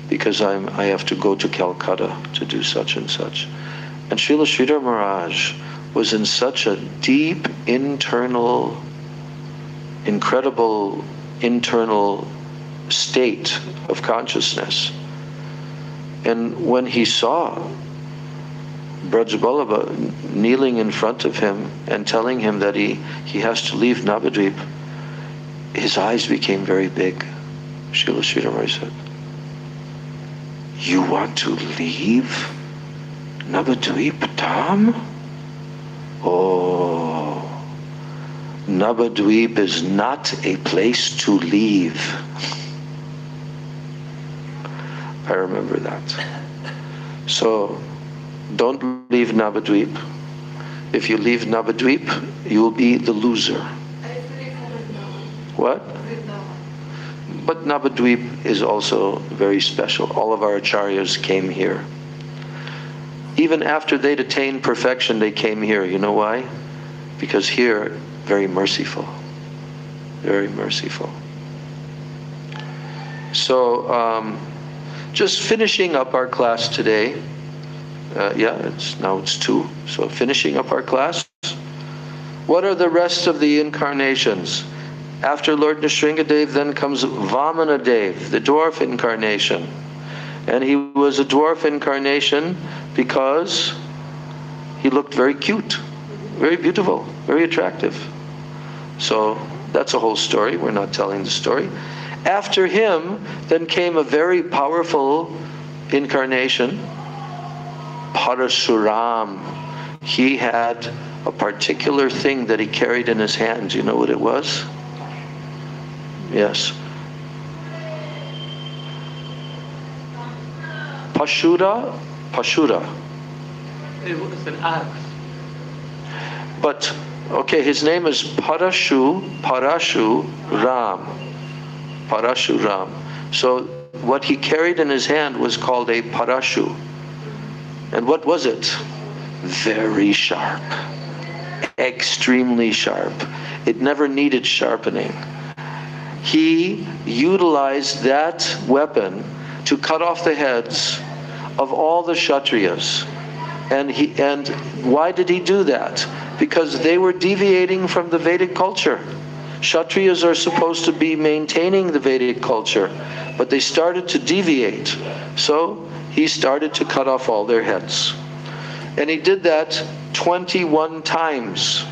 because I have to go to Calcutta to do such and such." And Srila Sridhar Maharaj was in such a deep incredible internal state of consciousness. And when he saw Brajbalaba kneeling in front of him and telling him that he has to leave Navadvip, his eyes became very big. Srila Sridhar Maharaj said, "You want to leave Navadvip Dham? Oh, Navadvip is not a place to leave." I remember that. So, don't leave Navadvip. If you leave Navadvip, you will be the loser. What? But Navadvip is also very special. All of our acharyas came here. Even after they'd attained perfection, they came here. You know why? Because here, very merciful. Very merciful. So, just finishing up our class today. It's 2. So finishing up our class. What are the rest of the incarnations? After Lord Nrsingadev, then comes Vamanadev, the dwarf incarnation. And he was a dwarf incarnation because he looked very cute, very beautiful, very attractive. So that's a whole story. We're not telling the story. After him, then came a very powerful incarnation, Parasuram. He had a particular thing that he carried in his hand. Do you know what it was? Yes. Pashura. It was an axe. But, okay, his name is Parashuram. So what he carried in his hand was called a Parashu. And what was it? Very sharp. Extremely sharp. It never needed sharpening. He utilized that weapon to cut off the heads of all the Kshatriyas. And why did he do that? Because they were deviating from the Vedic culture. Kshatriyas are supposed to be maintaining the Vedic culture, but they started to deviate. So he started to cut off all their heads. And he did that 21 times.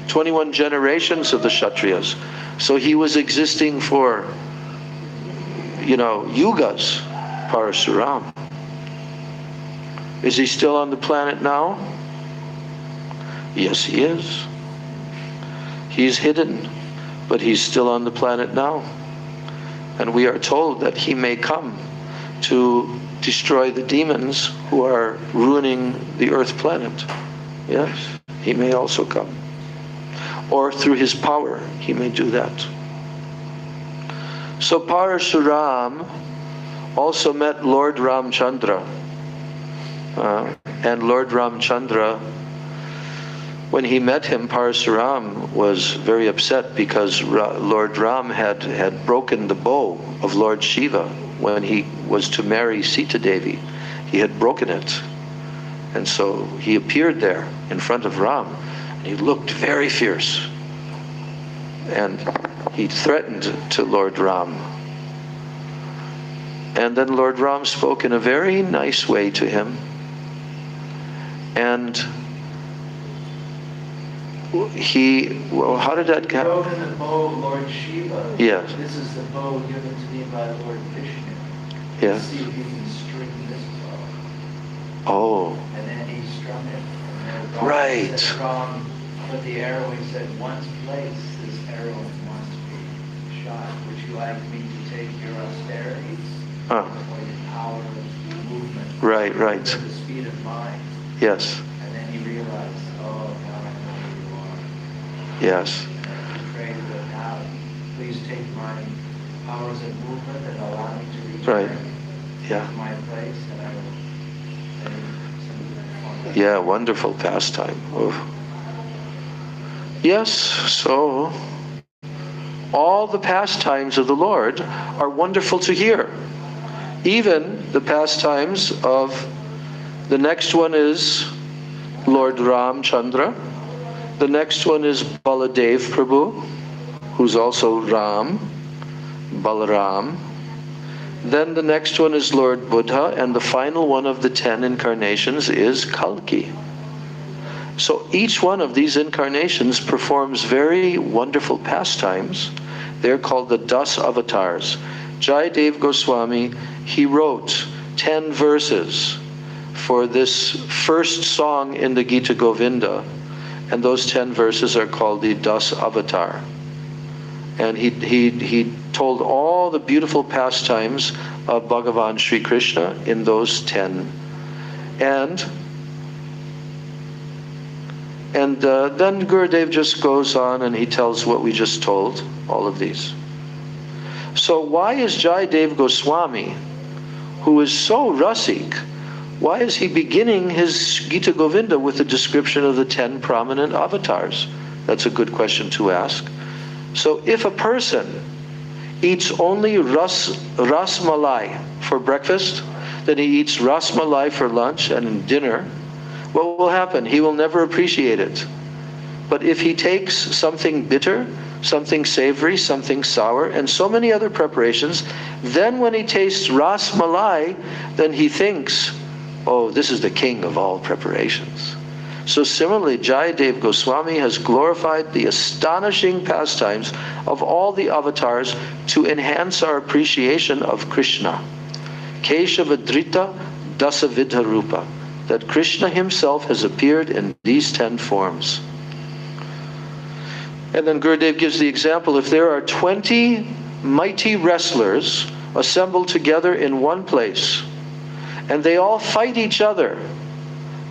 21 generations of the Kshatriyas. So he was existing for, yugas, Parasuram. Is he still on the planet now? Yes, he is. He's hidden, but he's still on the planet now. And we are told that he may come to destroy the demons who are ruining the earth planet. Yes, he may also come. Or through his power, he may do that. So Parasuram also met Lord Ramchandra. And Lord Ramchandra, when he met him, Parasuram was very upset because Lord Ram had broken the bow of Lord Shiva when he was to marry Sita Devi. He had broken it. And so he appeared there in front of Ram, and he looked very fierce. And he threatened to Lord Ram. And then Lord Ram spoke in a very nice way to him. And how did that happen? Broken the bow of Lord Shiva. Yes. This is the bow given to me by Lord Vishnu. Yes. See if you can string this bow. Oh. And then he strung it. And Ram Right. said, Ram put the arrow. He said, once placed, this arrow must be shot. Would you like me to take your austerities? Huh. Or your power of movement? Right. Or the speed of mind? Yes. And then he realized, oh, now I know who you are. Yes. And he prayed that now, please take my powers of movement and allow me to return to my place, and I will say something. Yeah, wonderful pastime. Oh. Yes, so all the pastimes of the Lord are wonderful to hear. Even the pastimes of the next one is Lord Ramchandra. The next one is Baladev Prabhu, who's also Ram, Balaram. Then the next one is Lord Buddha, and the final one of the 10 incarnations is Kalki. So each one of these incarnations performs very wonderful pastimes. They're called the Das Avatars. Jayadev Goswami, he wrote 10 verses for this first song in the Gita Govinda, and those 10 verses are called the Das Avatar. And he told all the beautiful pastimes of Bhagavan Sri Krishna in those 10. And then Gurudev just goes on and he tells what we just told, all of these. So why is Jayadev Goswami, who is so rasik, why is he beginning his Gita Govinda with a description of the 10 prominent avatars? That's a good question to ask. So if a person eats only ras malai for breakfast, then he eats ras malai for lunch and dinner, what will happen? He will never appreciate it. But if he takes something bitter, something savory, something sour, and so many other preparations, then when he tastes ras malai, then he thinks, oh, this is the king of all preparations. So similarly, Jayadev Goswami has glorified the astonishing pastimes of all the avatars to enhance our appreciation of Krishna. Keshavadrita Dasavidha Rupa, that Krishna himself has appeared in these 10 forms. And then Gurudev gives the example, if there are 20 mighty wrestlers assembled together in one place, and they all fight each other,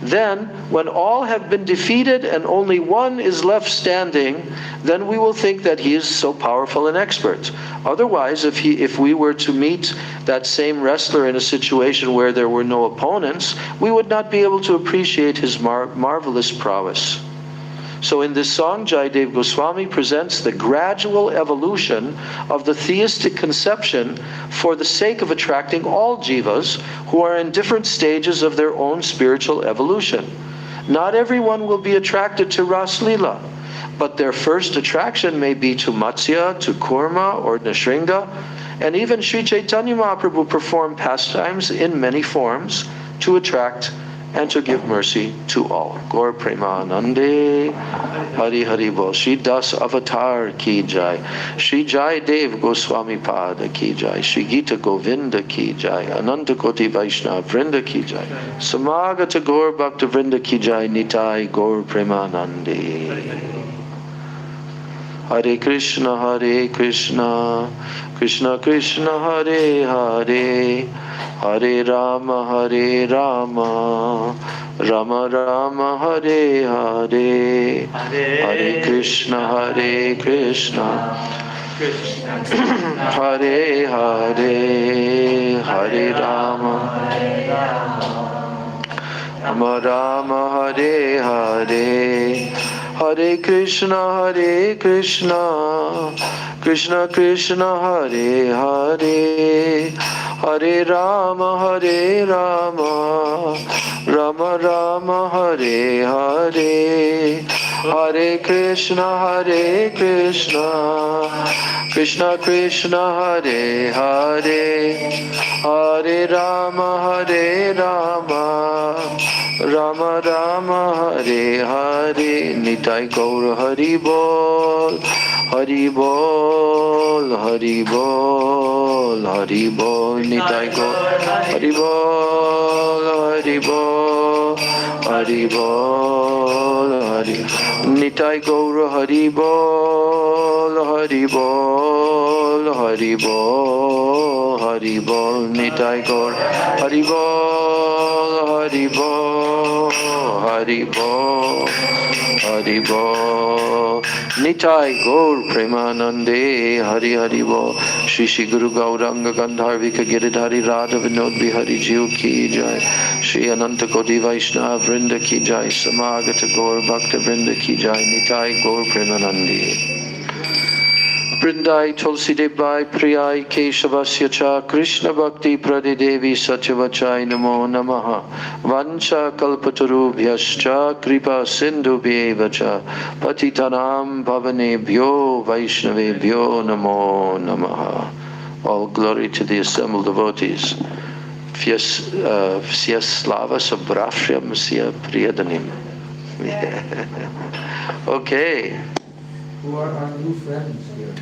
then when all have been defeated and only one is left standing, then we will think that he is so powerful and expert. Otherwise, if we were to meet that same wrestler in a situation where there were no opponents, we would not be able to appreciate his marvelous prowess. So in this song, Jayadev Goswami presents the gradual evolution of the theistic conception for the sake of attracting all jivas who are in different stages of their own spiritual evolution. Not everyone will be attracted to Ras Lila, but their first attraction may be to Matsya, to Kurma, or Nrsimha, and even Sri Chaitanya Mahaprabhu performed pastimes in many forms to attract and to give mercy to all. Gaur Premanande, Hari Hari Bol. Shri Das Avatar Ki Jai. Shri Jayadev Goswami Pada Ki Jai. Shri Gita Govinda Ki Jai. Ananta Koti Vaishnava Vrinda Ki Jai. Samagata Gaur Bhakta Vrinda Ki Jai. Nitai Gaur Premanande. Hare Krishna, Hare Krishna, Krishna Krishna, Hare Hare, Hare Rama, Hare Rama, Rama Rama, Hare Hare, Hare Krishna, Hare Krishna, Hare Hare, Hare Rama, Rama Rama, Hare Hare, Hare Krishna, Krishna Krishna, Hare Hare, Hare Rama, Rama Rama, Hare Hare, Hare Krishna, Krishna Krishna, Hare Hare, Hare Rama, Rama Rama, Hare Hare. Nitai Gaur Hari Bol, Hari Bol, Hari Bol, Hari Bol. Nitai Gaur Hari Bol, Hari Bol, Hari Bol, Hari. Nitai Gaur Hari Bol, Hari Bol, Hari Bol, Hari Bol. Nitai Gaur Hari Bol, Hari Bol, Hari Bol, Hari Bol. Nitai Gaur Premanande, Hari Hari Bol. Shri Shri Guru Gauranga Gandharvika Giridhari Radha Vinod Bihari Jiu Ki Jai. Shri Ananta Koti Vaishnava Vrinda Ki Jai. Samagata Gaur Bhakta Vrinda Ki Jai. Nitai Gaur Premanande. Vrindai Tulsi Debai Priyai Keshavasya Cha Krishna Bhakti Pradidevi Satyavachai Namo Namaha Vancha Kalpatarubhyascha Kripa Sindhubhyevacha Patitanam Bhavanebhyo Vaishnavebhyo Namo Namaha. All glory to the assembled devotees. Vsia slava sabrafryam sia priyadanim. Okay. Who are our new friends here?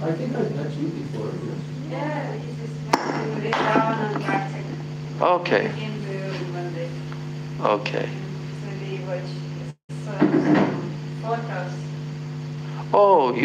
I think I've met you before, yes? Yeah, this is down on Bartek. Okay. In Monday. Okay. So we watch some photos. Oh, you